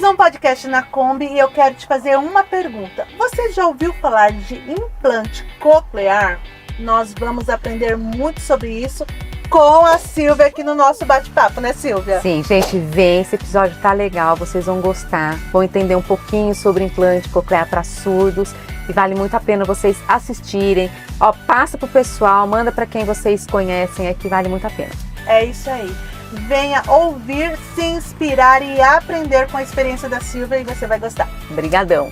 Mais um podcast na Kombi e eu quero te fazer uma pergunta. Você já ouviu falar de implante coclear? Nós vamos aprender muito sobre isso com a Silvia aqui no nosso bate-papo, né, Silvia? Sim, gente, vem, esse episódio tá legal, vocês vão gostar, vão entender um pouquinho sobre implante coclear para surdos e vale muito a pena vocês assistirem. Ó, passa pro pessoal, manda para quem vocês conhecem, é que vale muito a pena. É isso aí. Venha ouvir, se inspirar e aprender com a experiência da Silvia e você vai gostar. Obrigadão.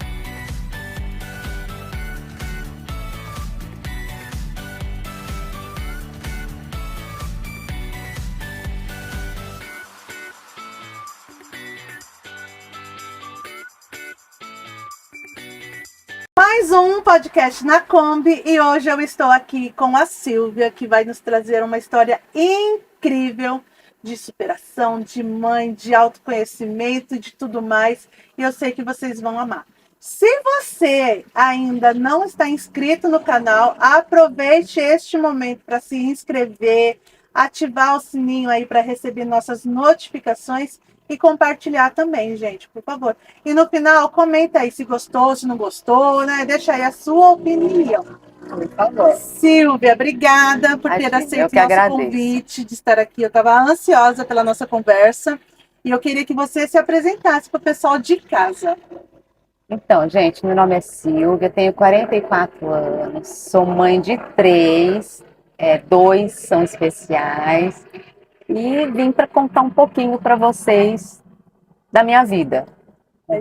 Mais um podcast na Kombi e hoje eu estou aqui com a Silvia, que vai nos trazer uma história incrível de superação, de mãe, de autoconhecimento e de tudo mais. E eu sei que vocês vão amar. Se você ainda não está inscrito no canal, aproveite este momento para se inscrever, ativar o sininho aí para receber nossas notificações e compartilhar também, gente, por favor. E no final, comenta aí se gostou, se não gostou, né? Deixa aí a sua opinião. Por favor. Silvia, obrigada por ter aceito o nosso convite de estar aqui. Eu estava ansiosa pela nossa conversa e eu queria que você se apresentasse para o pessoal de casa. Então, gente, meu nome é Silvia, tenho 44 anos, sou mãe de 3, 2 são especiais e vim para contar um pouquinho para vocês da minha vida.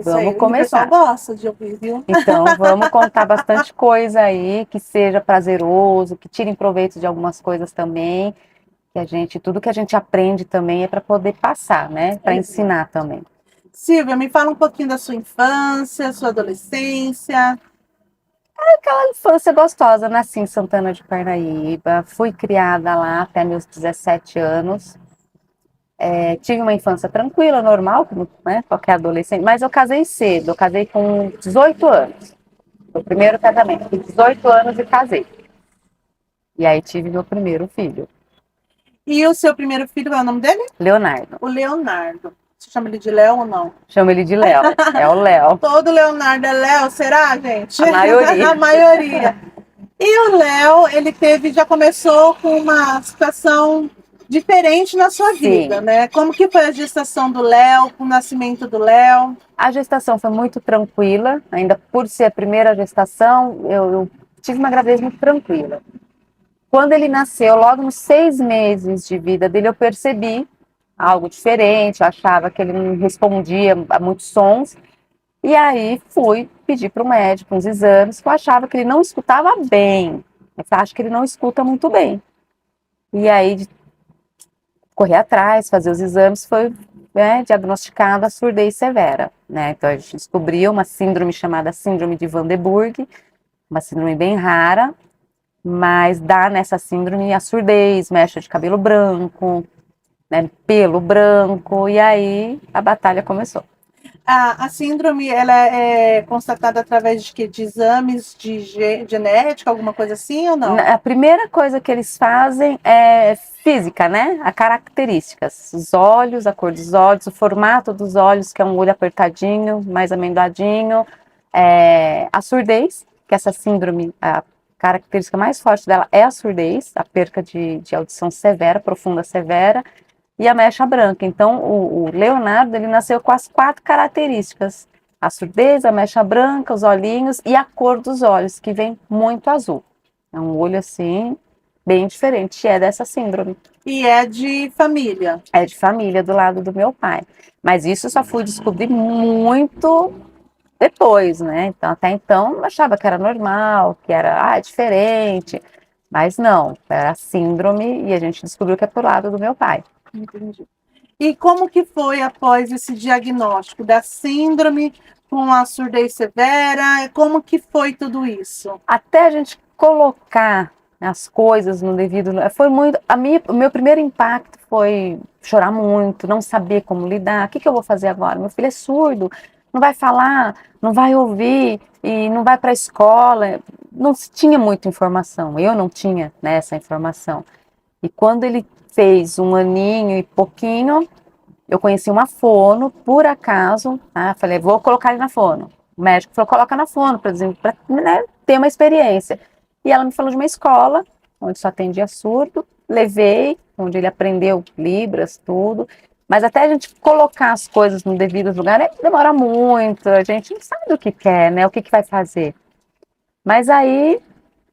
Vamos começar. O pessoal gosta de ouvir, viu? Então, vamos contar bastante coisa aí, que seja prazeroso, que tirem proveito de algumas coisas também, tudo que a gente aprende também é para poder passar, né? Para ensinar também. Silvia, me fala um pouquinho da sua infância, sua adolescência. Aquela infância gostosa, nasci em Santana de Parnaíba, fui criada lá até meus 17 anos. Tive uma infância tranquila, normal, como, né, qualquer adolescente, mas eu casei cedo, eu casei com 18 anos. Foi o primeiro casamento, com 18 anos e casei. E aí tive meu primeiro filho. E o seu primeiro filho, é o nome dele? Leonardo. O Leonardo. Você chama ele de Léo ou não? Chamo ele de Léo, é o Léo. Todo Leonardo é Léo, será, gente? A maioria. A maioria. E o Léo, ele já começou com uma situação diferente na sua vida, né? Como que foi a gestação do Léo, o nascimento do Léo? A gestação foi muito tranquila, ainda por ser a primeira gestação, eu tive uma gravidez muito tranquila. Quando ele nasceu, logo nos 6 meses de vida dele, eu percebi algo diferente, eu achava que ele não respondia a muitos sons, e aí fui pedir para o médico uns exames, que eu achava que ele não escutava bem, eu acho que ele não escuta muito bem. E aí, correr atrás, fazer os exames, foi diagnosticada a surdez severa, né? Então a gente descobriu uma síndrome chamada síndrome de Van de Burgh, uma síndrome bem rara, mas dá nessa síndrome a surdez, mecha de cabelo branco, né, pelo branco, e aí a batalha começou. A síndrome, ela é constatada através de quê? De exames de genética, alguma coisa assim ou não? A primeira coisa que eles fazem é física, né? As características, os olhos, a cor dos olhos, o formato dos olhos, que é um olho apertadinho, mais amendoadinho, a surdez, que essa síndrome, a característica mais forte dela é a surdez, a perca de audição severa, profunda severa, e a mecha branca. Então, o Leonardo, ele nasceu com as 4 características. A surdez, a mecha branca, os olhinhos e a cor dos olhos, que vem muito azul. É um olho, assim, bem diferente, é dessa síndrome. E é de família? É de família, do lado do meu pai. Mas isso eu só fui descobrir muito depois, né? Então, até então, eu achava que era normal, que era diferente. Mas não, era síndrome e a gente descobriu que é pro lado do meu pai. Entendi. E como que foi após esse diagnóstico da síndrome com a surdez severa? Como que foi tudo isso? Até a gente colocar as coisas no devido... Foi muito... O meu primeiro impacto foi chorar muito, não saber como lidar. O que eu vou fazer agora? Meu filho é surdo, não vai falar, não vai ouvir e não vai para a escola. Não se tinha muita informação, eu não tinha, né, essa informação. E quando ele fez 1 aninho e pouquinho, eu conheci uma fono, por acaso, tá? Falei, vou colocar ele na fono. O médico falou, coloca na fono, para né, ter uma experiência. E ela me falou de uma escola, onde só atendia surdo, levei, onde ele aprendeu Libras, tudo. Mas até a gente colocar as coisas no devido lugar, demora muito, a gente não sabe o que quer, né? O que vai fazer. Mas aí,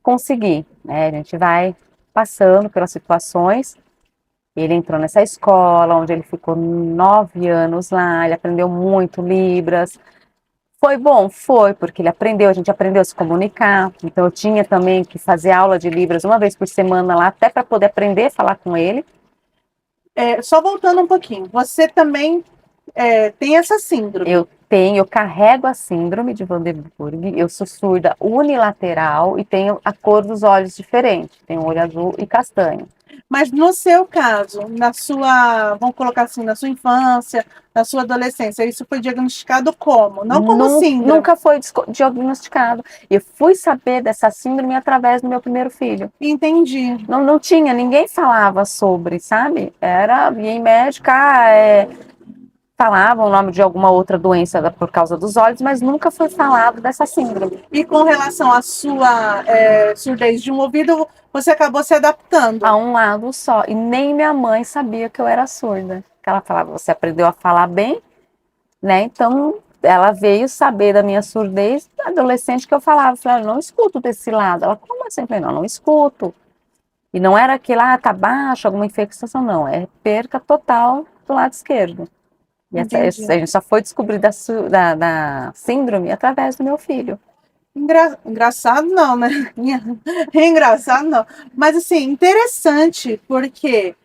consegui, né? A gente vai passando pelas situações. Ele entrou nessa escola, onde ele ficou 9 anos lá, ele aprendeu muito Libras. Foi bom? Foi, porque ele aprendeu, a gente aprendeu a se comunicar. Então eu tinha também que fazer aula de Libras uma vez por semana lá, até para poder aprender a falar com ele. Só voltando um pouquinho, você também tem essa síndrome. Eu carrego a síndrome de Van der Burg, eu sou surda unilateral e tenho a cor dos olhos diferente, tenho olho azul e castanho. Mas no seu caso, vamos colocar assim, na sua infância, na sua adolescência, isso foi diagnosticado como? Não como síndrome. Nunca foi diagnosticado. Eu fui saber dessa síndrome através do meu primeiro filho. Entendi. Não tinha, ninguém falava sobre, sabe? Ia em médica, falava o nome de alguma outra doença por causa dos olhos, mas nunca foi falado dessa síndrome. E com relação à sua surdez de um ouvido, você acabou se adaptando? A um lado só. E nem minha mãe sabia que eu era surda. Ela falava, você aprendeu a falar bem, né? Então, ela veio saber da minha surdez, adolescente, que eu falava, não escuto desse lado. Ela, como assim? Eu falei, não escuto. E não era aquele, tá baixo, alguma infecção, não. É perca total do lado esquerdo. E a gente só foi descobrir da síndrome através do meu filho. Engraçado não, né? Engraçado não. Mas assim, interessante, porque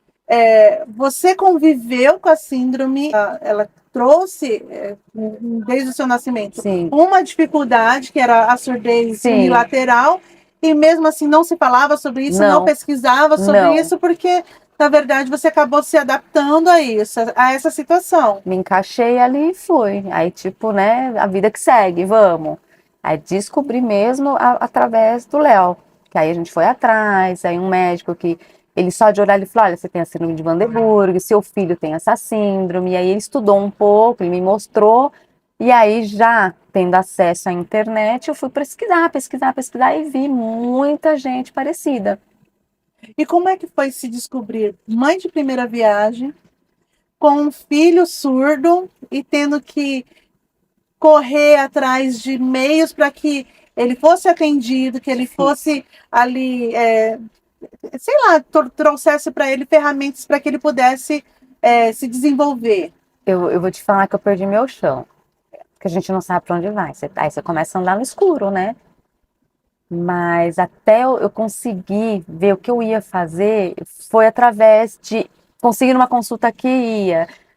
você conviveu com a síndrome, ela trouxe, desde o seu nascimento, Sim. uma dificuldade, que era a surdez unilateral, e mesmo assim não se falava sobre isso, não pesquisava sobre isso, porque, na verdade, você acabou se adaptando a isso, a essa situação. Me encaixei ali e fui. Aí, tipo, né, a vida que segue, vamos. Aí descobri mesmo através do Léo, que aí a gente foi atrás, aí um médico que, ele só de olhar, ele falou, olha, você tem a síndrome de Van der Burg, seu filho tem essa síndrome, e aí ele estudou um pouco, ele me mostrou, e aí já tendo acesso à internet, eu fui pesquisar, e vi muita gente parecida. E como é que foi se descobrir mãe de primeira viagem, com um filho surdo e tendo que correr atrás de meios para que ele fosse atendido, que ele fosse ali, sei lá, trouxesse para ele ferramentas para que ele pudesse se desenvolver? Eu vou te falar que eu perdi meu chão, porque a gente não sabe para onde vai. Aí você começa a andar no escuro, né? Mas até eu conseguir ver o que eu ia fazer, foi através de conseguir uma consulta aqui,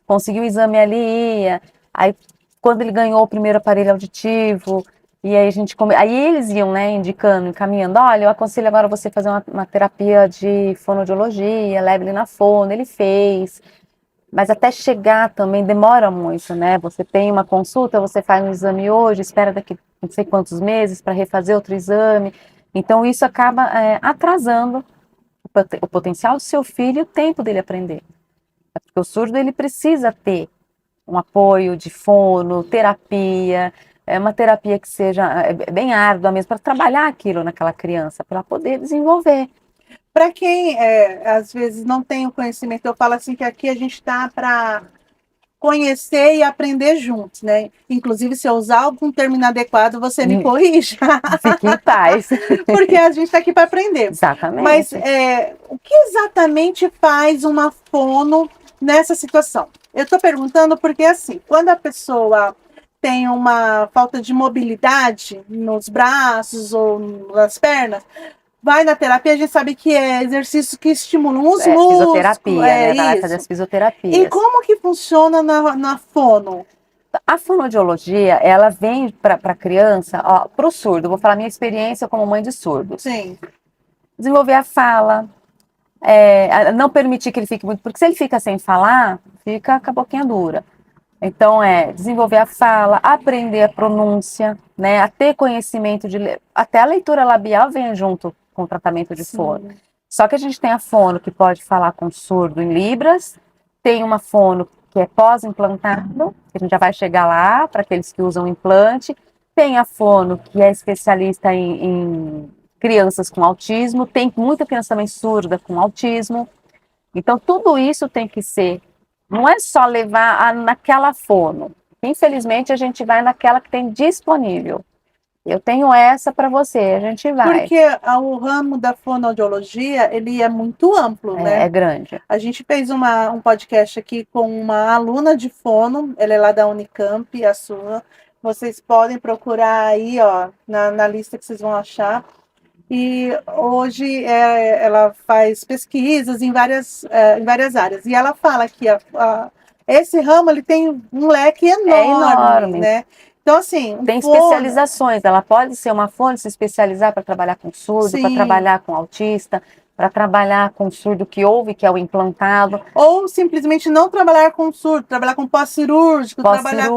conseguir um exame ali, aí quando ele ganhou o primeiro aparelho auditivo, e aí aí eles iam, né, indicando, encaminhando, olha, eu aconselho agora você fazer uma terapia de fonoaudiologia, leve ele na fono, ele fez, mas até chegar também demora muito, né, você tem uma consulta, você faz um exame hoje, espera daqui não sei quantos meses para refazer outro exame, então isso acaba atrasando o potencial do seu filho e o tempo dele aprender, porque o surdo ele precisa ter um apoio de fono, terapia, uma terapia que seja bem árdua mesmo, para trabalhar aquilo naquela criança, para poder desenvolver. Para quem, às vezes, não tem o conhecimento, eu falo assim que aqui a gente está para conhecer e aprender juntos, né? Inclusive, se eu usar algum termo inadequado, você me corrija. Fique em paz. Porque a gente está aqui para aprender. Exatamente. Mas o que exatamente faz uma fono nessa situação? Eu estou perguntando porque, assim, quando a pessoa tem uma falta de mobilidade nos braços ou nas pernas, vai na terapia, a gente sabe que é exercício que estimulam os músculos. Fisioterapia, né? Vai fazer as fisioterapias. E como que funciona na fono? A fonoaudiologia, ela vem para a criança, para o surdo, vou falar minha experiência como mãe de surdo. Sim. Desenvolver a fala, não permitir que ele fique muito, porque se ele fica sem falar, fica com a boquinha dura. Então, desenvolver a fala, aprender a pronúncia, né, a ter conhecimento até a leitura labial vem junto com o tratamento de fono. Só que a gente tem a fono que pode falar com surdo em libras, tem uma fono que é pós-implantado, que a gente já vai chegar lá, para aqueles que usam implante. Tem a fono, que é especialista em crianças com autismo. Tem muita criança também surda com autismo. Então, tudo isso tem que ser, não é só levar naquela fono. Infelizmente, a gente vai naquela que tem disponível. Eu tenho essa para você, a gente vai. Porque o ramo da fonoaudiologia, ele é muito amplo, né? É grande. A gente fez um podcast aqui com uma aluna de fono, ela é lá da Unicamp, a sua. Vocês podem procurar aí, ó, na lista que vocês vão achar. E hoje ela faz pesquisas em várias áreas. E ela fala que esse ramo ele tem um leque enorme, né? Então, assim, tem especializações. Ela pode ser uma fono, se especializar para trabalhar com surdo, para trabalhar com autista, para trabalhar com surdo que ouve, que é o implantado. Ou simplesmente não trabalhar com surdo, trabalhar com pós-cirúrgico, trabalhar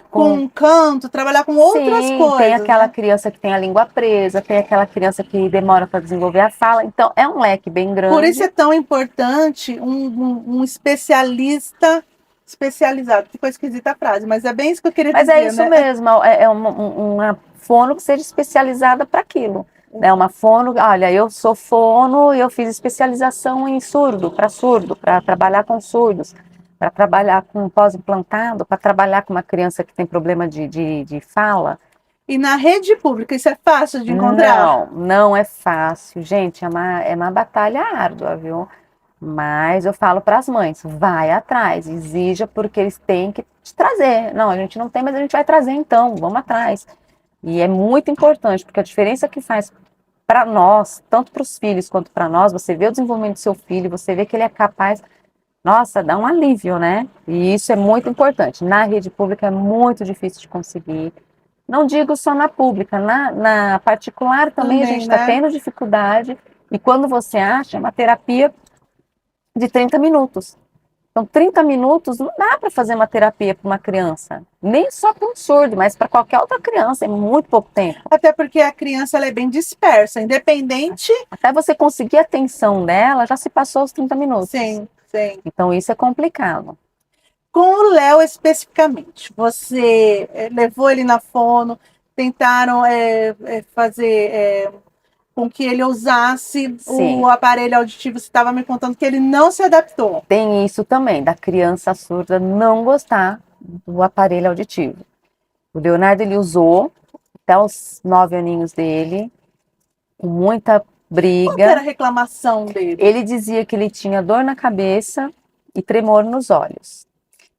com canto, trabalhar com outras coisas. Tem aquela criança que tem a língua presa, tem aquela criança que demora para desenvolver a fala. Então, é um leque bem grande. Por isso é tão importante um especialista especializado. Ficou esquisita a frase, mas é bem isso que eu queria dizer. Mas é isso mesmo, é uma fono que seja especializada para aquilo. É uma fono, olha, eu sou fono e eu fiz especialização em surdo, para trabalhar com surdos, para trabalhar com pós-implantado, para trabalhar com uma criança que tem problema de fala. E na rede pública, isso é fácil de encontrar? Não é fácil, gente, é uma batalha árdua, viu? Mas eu falo para as mães, vai atrás, exija, porque eles têm que te trazer. Não, a gente não tem, mas a gente vai trazer então, vamos atrás. E é muito importante, porque a diferença que faz para nós, tanto para os filhos quanto para nós, você vê o desenvolvimento do seu filho, você vê que ele é capaz, nossa, dá um alívio, né? E isso é muito importante. Na rede pública é muito difícil de conseguir. Não digo só na pública, na particular também a gente está tendo dificuldade. E quando você acha, uma terapia de 30 minutos. Então, 30 minutos não dá para fazer uma terapia para uma criança. Nem só para um surdo, mas para qualquer outra criança. É muito pouco tempo. Até porque a criança ela é bem dispersa, independente... Até você conseguir a atenção dela, já se passou os 30 minutos. Sim. Então, isso é complicado. Com o Léo especificamente, você levou ele na fono, tentaram fazer... com que ele usasse o aparelho auditivo, você estava me contando que ele não se adaptou. Tem isso também, da criança surda não gostar do aparelho auditivo. O Leonardo, ele usou até os 9 aninhos dele, com muita briga. Qual era a reclamação dele? Ele dizia que ele tinha dor na cabeça e tremor nos olhos.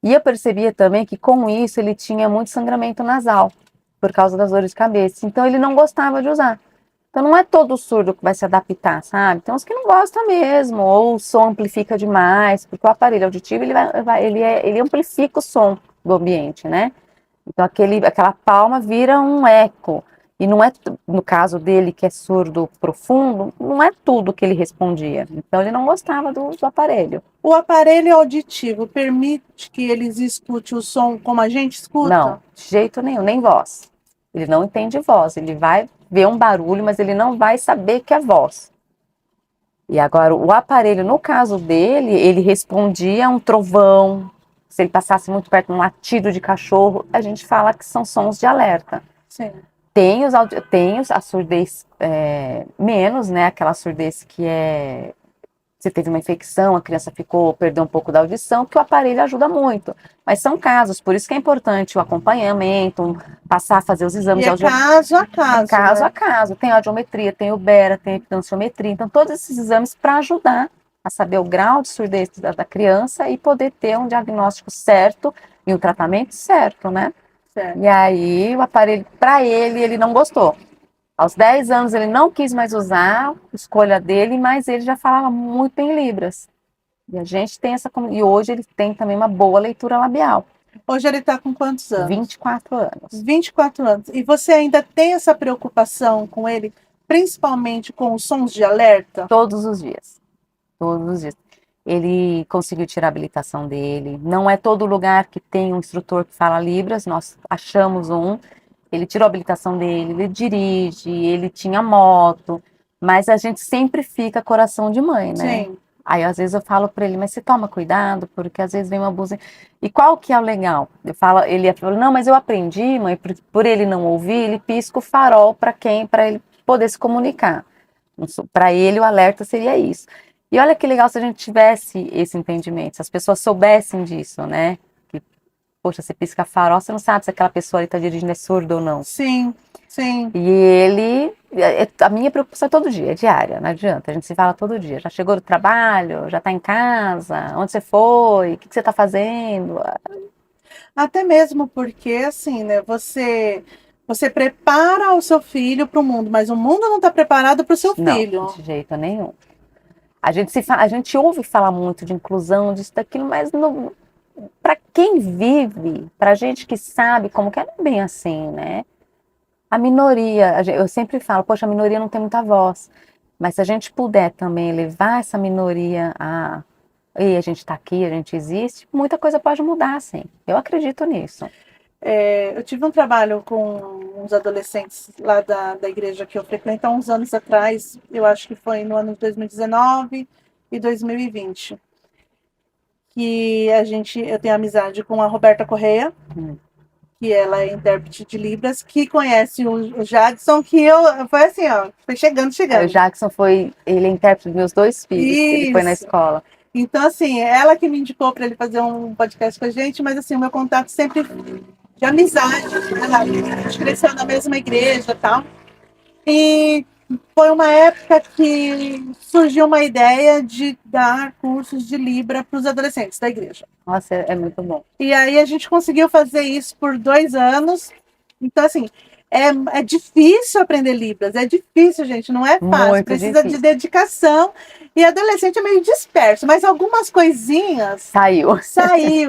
E eu percebia também que com isso ele tinha muito sangramento nasal, por causa das dores de cabeça. Então ele não gostava de usar. Então não é todo surdo que vai se adaptar, sabe? Tem uns que não gostam mesmo, ou o som amplifica demais, porque o aparelho auditivo ele amplifica o som do ambiente, né? Então aquela palma vira um eco. E não é, no caso dele, que é surdo profundo, não é tudo que ele respondia. Então ele não gostava do aparelho. O aparelho auditivo permite que eles escutem o som como a gente escuta? Não, de jeito nenhum, nem voz. Ele não entende voz, ele vai ver um barulho, mas ele não vai saber que é voz. E agora, o aparelho, no caso dele, ele respondia a um trovão. Se ele passasse muito perto de um latido de cachorro, a gente fala que são sons de alerta. Sim. Tem a surdez menos, né? Aquela surdez que você teve uma infecção, a criança perdeu um pouco da audição, que o aparelho ajuda muito. Mas são casos, por isso que é importante o acompanhamento, passar a fazer os exames. E é caso a caso. É caso a caso. Tem a audiometria, tem o Bera, tem a epitanciometria. Então, todos esses exames para ajudar a saber o grau de surdez da criança e poder ter um diagnóstico certo e um tratamento certo, né? Certo. E aí, o aparelho, para ele não gostou. Aos 10 anos ele não quis mais usar, escolha dele, mas ele já falava muito em Libras. E a gente tem e hoje ele tem também uma boa leitura labial. Hoje ele está com quantos anos? 24 anos. 24 anos. E você ainda tem essa preocupação com ele, principalmente com os sons de alerta? Todos os dias. Todos os dias. Ele conseguiu tirar a habilitação dele. Não é todo lugar que tem um instrutor que fala Libras, nós achamos um. Ele tirou a habilitação dele, ele dirige, ele tinha moto, mas a gente sempre fica coração de mãe, né? Sim. Aí, às vezes, eu falo para ele, mas você toma cuidado, porque às vezes vem uma buzina. E qual que é o legal? Ele fala, não, mas eu aprendi, mãe, por ele não ouvir, ele pisca o farol para ele poder se comunicar. Para ele, o alerta seria isso. E olha que legal se a gente tivesse esse entendimento, se as pessoas soubessem disso, né? Que, poxa, você pisca farol, você não sabe se aquela pessoa ali está dirigindo é surda ou não. Sim, sim. E ele, a minha preocupação é todo dia, é diária, não adianta, a gente se fala todo dia. Já chegou do trabalho, já está em casa, onde você foi, o que você está fazendo? Até mesmo porque, assim, né, você prepara o seu filho para o mundo, mas o mundo não está preparado para o seu Não, filho. de jeito nenhum. A gente ouve falar muito de inclusão, disso, daquilo, mas para quem vive, para gente que sabe como que é, não é bem assim, né? A minoria, eu sempre falo, poxa, a minoria não tem muita voz. Mas se a gente puder também levar essa minoria e a gente está aqui, a gente existe, muita coisa pode mudar, sim. Eu acredito nisso. Eu tive um trabalho com uns adolescentes lá da igreja que eu frequento há uns anos atrás, eu acho que foi no ano de 2019 e 2020, que eu tenho amizade com a Roberta Correia, que ela é intérprete de Libras, que conhece o Jadson, foi assim, ó, foi chegando. O Jackson ele é intérprete dos meus 2 filhos, que ele foi na Isso. escola. Então, assim, ela que me indicou para ele fazer um podcast com a gente, mas assim, o meu contato sempre de amizade, né? A gente cresceu na mesma igreja e tal. E foi uma época que surgiu uma ideia de dar cursos de Libra para os adolescentes da igreja. Nossa, é muito bom. E aí a gente conseguiu fazer isso por 2 anos. Então, assim, é difícil aprender Libras, é difícil, gente, não é fácil, Muito precisa difícil. de dedicação. E adolescente é meio disperso, mas algumas coisinhas saiu,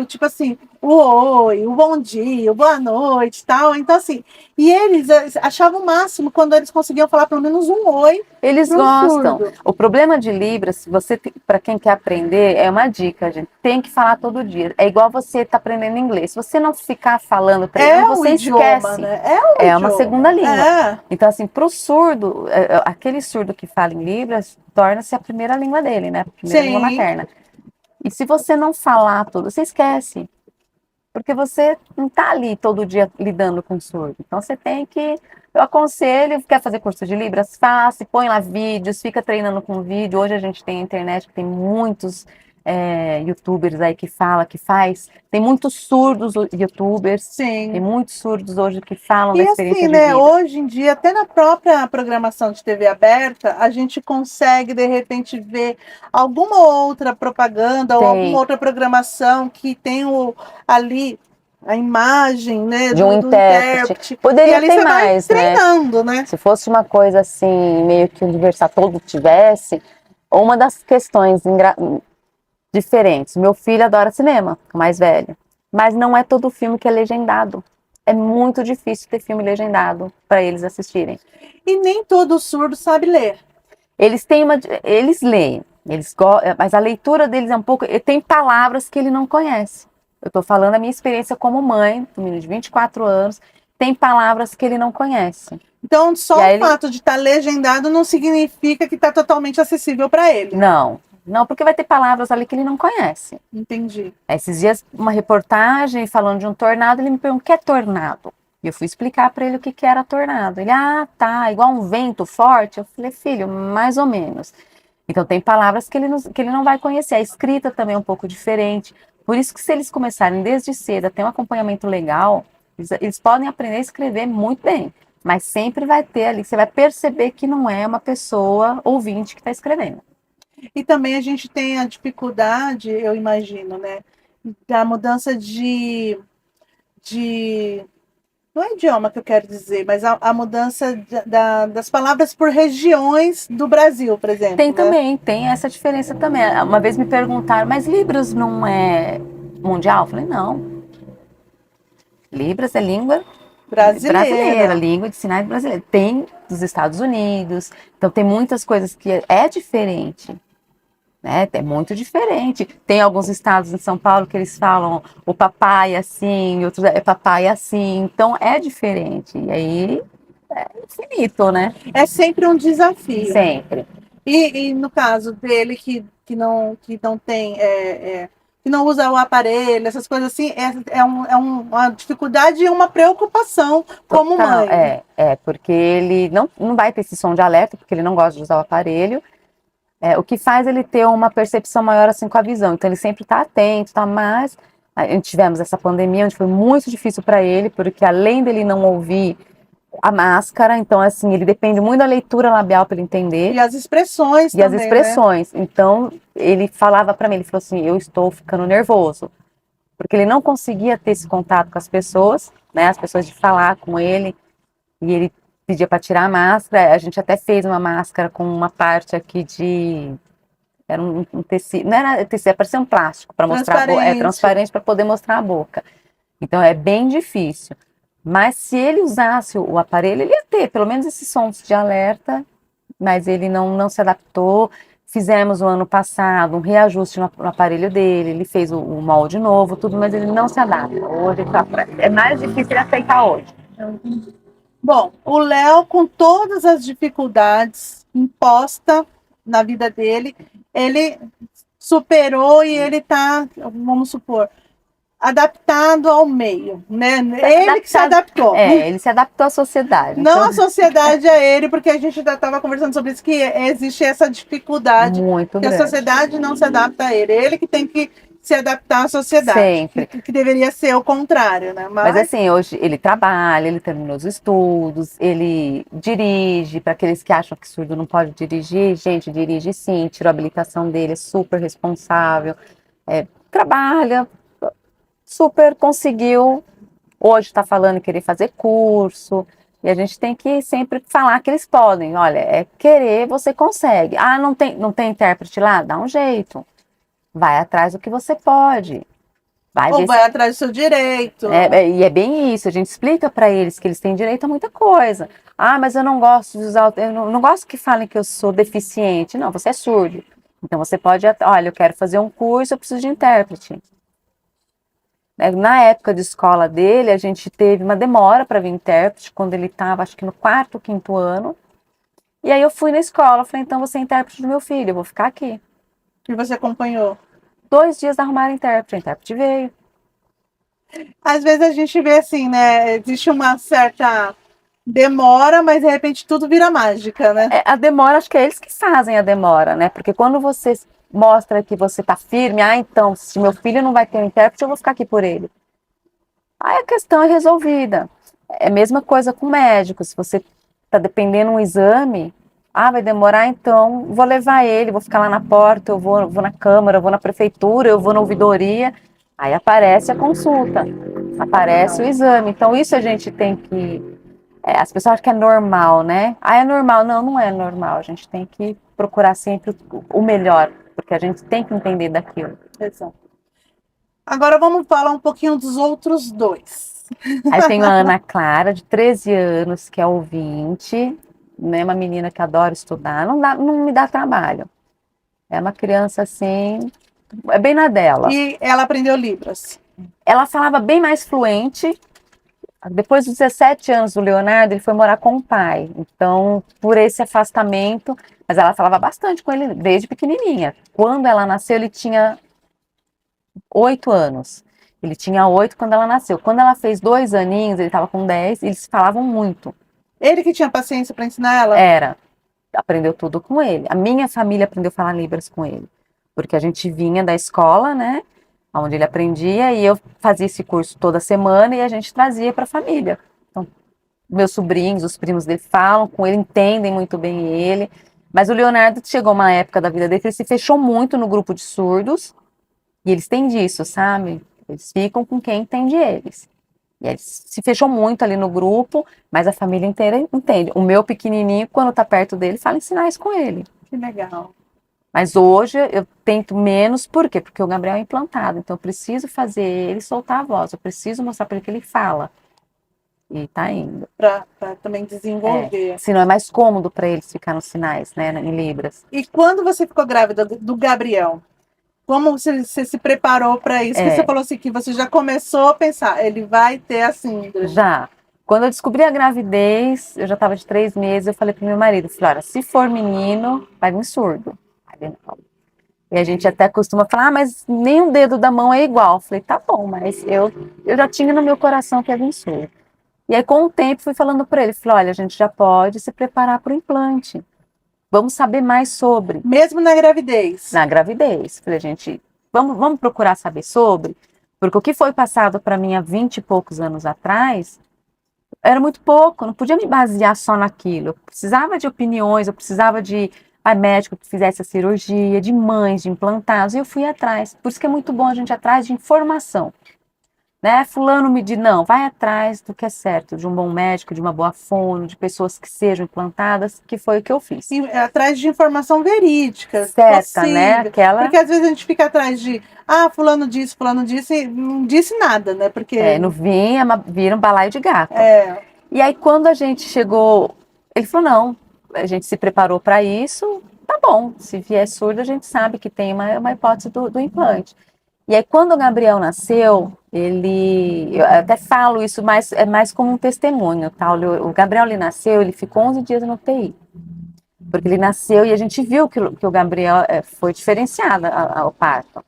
tipo assim, o oi, o bom dia, o boa noite, tal. Então, assim, e eles achavam o máximo quando eles conseguiam falar pelo menos um oi. Eles gostam. O problema de Libras, para quem quer aprender, é uma dica, gente. Tem que falar todo dia. É igual você tá aprendendo inglês. Se você não ficar falando, treinando, você esquece. Né? É uma segunda língua. É. Então, assim, pro surdo, aquele surdo que fala em Libras, torna-se a primeira língua dele, né? A primeira língua materna. E se você não falar tudo, você esquece. Porque você não está ali todo dia lidando com surdo. Então você tem que. Eu aconselho, quer fazer curso de Libras, faça, põe lá vídeos, fica treinando com vídeo. Hoje a gente tem a internet, que tem muitos youtubers aí que faz. Tem muitos surdos youtubers. Sim. Tem muitos surdos hoje que falam da E experiência assim, de né, vida. hoje em dia, até na própria programação de TV aberta, a gente consegue, de repente, ver alguma outra propaganda ou alguma outra programação que tem ali a imagem, né, de um do intérprete. E Poderia ali ter você mais, vai treinando, né? Se fosse uma coisa assim, meio que universal, todo tivesse, uma das questões diferentes. Meu filho adora cinema, o mais velho, mas não é todo filme que é legendado. É muito difícil ter filme legendado para eles assistirem. E nem todo surdo sabe ler. Eles leem, mas a leitura deles é um pouco. Tem palavras que ele não conhece. Eu estou falando a minha experiência como mãe, um menino de 24 anos, tem palavras que ele não conhece. Então, só o fato de estar legendado não significa que está totalmente acessível para ele. Não, porque vai ter palavras ali que ele não conhece. Entendi. Esses dias, uma reportagem falando de um tornado, ele me perguntou: o que é tornado? E eu fui explicar para ele o que era tornado. Ele, tá, igual um vento forte. Eu falei, filho, mais ou menos. Então, tem palavras que ele não vai conhecer. A escrita também é um pouco diferente. Por isso que se eles começarem desde cedo a ter um acompanhamento legal, eles podem aprender a escrever muito bem. Mas sempre vai ter ali, você vai perceber que não é uma pessoa ouvinte que está escrevendo. E também a gente tem a dificuldade, eu imagino, né, da mudança não é idioma que eu quero dizer, mas a mudança das palavras por regiões do Brasil, por exemplo. Tem também, tem essa diferença também. Uma vez me perguntaram, mas Libras não é mundial? Eu falei, não. Libras é língua brasileira, língua de sinais brasileira. Tem dos Estados Unidos, então tem muitas coisas que é diferente. Né? É muito diferente. Tem alguns estados em São Paulo que eles falam o papai assim, outros é papai assim, então é diferente. E aí é infinito, né? É sempre um desafio. Sempre. E no caso dele que não tem, que não usa o aparelho, essas coisas assim, uma dificuldade e uma preocupação como Total, mãe. porque ele não vai ter esse som de alerta, porque ele não gosta de usar o aparelho. O que faz ele ter uma percepção maior assim com a visão. Então ele sempre está atento, tá? Mas a gente tivemos essa pandemia onde foi muito difícil para ele, porque além dele não ouvir a máscara, então assim, ele depende muito da leitura labial para ele entender E as expressões e as também, né? expressões. Então ele falava para mim, ele falou assim: "Eu estou ficando nervoso", porque ele não conseguia ter esse contato com as pessoas, né? As pessoas de falar com ele, e ele pedia para tirar a máscara. A gente até fez uma máscara com uma parte aqui de era um tecido, não era tecido, parecia um plástico para mostrar a boca, Transparente. transparente para poder mostrar a boca. Então é bem difícil. Mas se ele usasse o aparelho, ele ia ter pelo menos esses sons de alerta, mas ele não se adaptou. Fizemos o ano passado um reajuste no aparelho dele, ele fez o molde novo, tudo, mas ele não se adapta. Hoje é mais difícil ele aceitar hoje. Bom, o Léo, com todas as dificuldades impostas na vida dele, ele superou e ele está, vamos supor, adaptado ao meio, né? Ele que se adaptou. Ele se adaptou à sociedade. Não Então, a sociedade a ele, porque a gente já estava conversando sobre isso, que existe essa dificuldade, muito que a grande. sociedade não se adapta a ele. Ele que tem que se adaptar à sociedade. Sempre. Que deveria ser o contrário, né? Mas assim, hoje ele trabalha, ele terminou os estudos, ele dirige. Para aqueles que acham que surdo não pode dirigir, gente, dirige sim, tirou a habilitação dele, é super responsável, trabalha, super conseguiu. Hoje está falando que querer fazer curso, e a gente tem que sempre falar que eles podem. Olha, é querer, você consegue. Ah, não tem intérprete lá? Dá um jeito. Vai atrás do que você pode. Vai Ou ver vai atrás do seu direito. e é bem isso, a gente explica para eles que eles têm direito a muita coisa. Ah, mas eu não gosto de usar, eu não gosto que falem que eu sou deficiente. Não, você é surdo. Então você pode, olha, eu quero fazer um curso, eu preciso de intérprete. Na época de escola dele, a gente teve uma demora para vir intérprete, quando ele estava, acho que no quarto, quinto ano. E aí eu fui na escola, falei, então você é intérprete do meu filho, eu vou ficar aqui. Que você acompanhou. 2 dias arrumaram intérprete, a intérprete veio. Às vezes a gente vê assim, né? Existe uma certa demora, mas de repente tudo vira mágica, né? A demora, acho que é eles que fazem a demora, né? Porque quando você mostra que você tá firme, então, se meu filho não vai ter um intérprete, eu vou ficar aqui por ele. Aí a questão é resolvida. É a mesma coisa com o médico. Se você tá dependendo de um exame, vai demorar, então vou levar ele, vou ficar lá na porta, eu vou na Câmara, eu vou na Prefeitura, eu vou na ouvidoria. Aí aparece a consulta, aparece o exame. Então, isso a gente tem que. As pessoas acham que é normal, né? É normal. Não, não é normal. A gente tem que procurar sempre o melhor, porque a gente tem que entender daquilo. Exato. Agora vamos falar um pouquinho dos outros dois. Aí tem a Ana Clara, de 13 anos, que é ouvinte, né? Uma menina que adora estudar, não me dá trabalho. É uma criança assim, é bem na dela. E ela aprendeu Libras. Ela falava bem mais fluente. Depois dos 17 anos do Leonardo, ele foi morar com o pai. Então, por esse afastamento, mas ela falava bastante com ele desde pequenininha. Quando ela nasceu, ele tinha 8 anos. Ele tinha 8 quando ela nasceu. Quando ela fez 2 aninhos, ele estava com 10, eles falavam muito. Ele que tinha paciência para ensinar ela? Aprendeu tudo com ele. A minha família aprendeu a falar Libras com ele. Porque a gente vinha da escola, né? Onde ele aprendia, e eu fazia esse curso toda semana e a gente trazia para a família. Então, meus sobrinhos, os primos dele falam com ele, entendem muito bem ele. Mas o Leonardo chegou uma época da vida dele que ele se fechou muito no grupo de surdos, e eles têm disso, sabe? Eles ficam com quem entende eles. E ele se fechou muito ali no grupo, mas a família inteira entende. O meu pequenininho, quando tá perto dele, fala em sinais com ele. Que legal. Mas hoje eu tento menos, por quê? Porque o Gabriel é implantado, então eu preciso fazer ele soltar a voz, eu preciso mostrar para ele que ele fala. E tá indo. Para também desenvolver. Senão é mais cômodo para eles ficar nos sinais, né, em Libras. E quando você ficou grávida do Gabriel, como você se preparou para isso? Que você falou assim, que você já começou a pensar, ele vai ter a síndrome. Já. Quando eu descobri a gravidez, eu já estava de 3 meses, eu falei pro meu marido, falei, olha, se for menino, vai vir surdo. Aí ele, não. E a gente até costuma falar, mas nem um dedo da mão é igual. Eu falei, tá bom, mas eu já tinha no meu coração que ia vir surdo. E aí, com o tempo, fui falando para ele, falei, olha, a gente já pode se preparar para o implante. Vamos saber mais sobre. Mesmo na gravidez. Na gravidez. Falei, gente, vamos procurar saber sobre, porque o que foi passado para mim há 20 e poucos anos atrás era muito pouco, não podia me basear só naquilo. Eu precisava de opiniões, eu precisava de médico que fizesse a cirurgia, de mães, de implantados, e eu fui atrás. Por isso que é muito bom a gente ir atrás de informação. Né? Fulano me diz, não, vai atrás do que é certo, de um bom médico, de uma boa fono, de pessoas que sejam implantadas, que foi o que eu fiz. E atrás de informação verídica, Certa, possível. né? Aquela... Porque às vezes a gente fica atrás de, fulano disse, e não disse nada, né? Porque... não vinha, vira um balaio de gato. É. E aí quando a gente chegou, ele falou, não, a gente se preparou para isso, tá bom, se vier surdo a gente sabe que tem uma hipótese do implante. E aí, quando o Gabriel nasceu, eu até falo isso é mais como um testemunho, tá? O Gabriel, ele nasceu, ele ficou 11 dias no UTI. Porque ele nasceu e a gente viu que o Gabriel foi diferenciado ao parto.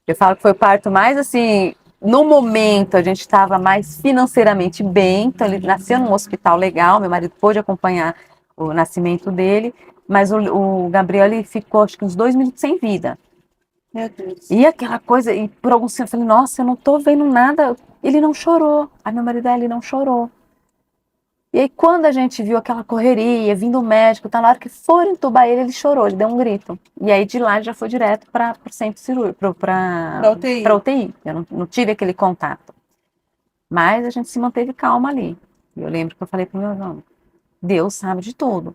Eu falo que foi o parto mais, assim, no momento a gente estava mais financeiramente bem, então ele nasceu num hospital legal, meu marido pôde acompanhar o nascimento dele, mas o Gabriel, ele ficou, acho que uns 2 minutos sem vida. Meu Deus. E aquela coisa, e por algum tempo eu falei, nossa, eu não tô vendo nada. Ele não chorou. A meu marido, ele não chorou. E aí, quando a gente viu aquela correria, vindo o médico, tá, na hora que foram entubar ele, ele chorou, ele deu um grito. E aí, de lá, ele já foi direto para o centro cirúrgico, para UTI. UTI. Eu não tive aquele contato. Mas a gente se manteve calma ali. E eu lembro que eu falei pro meu irmão, Deus sabe de tudo.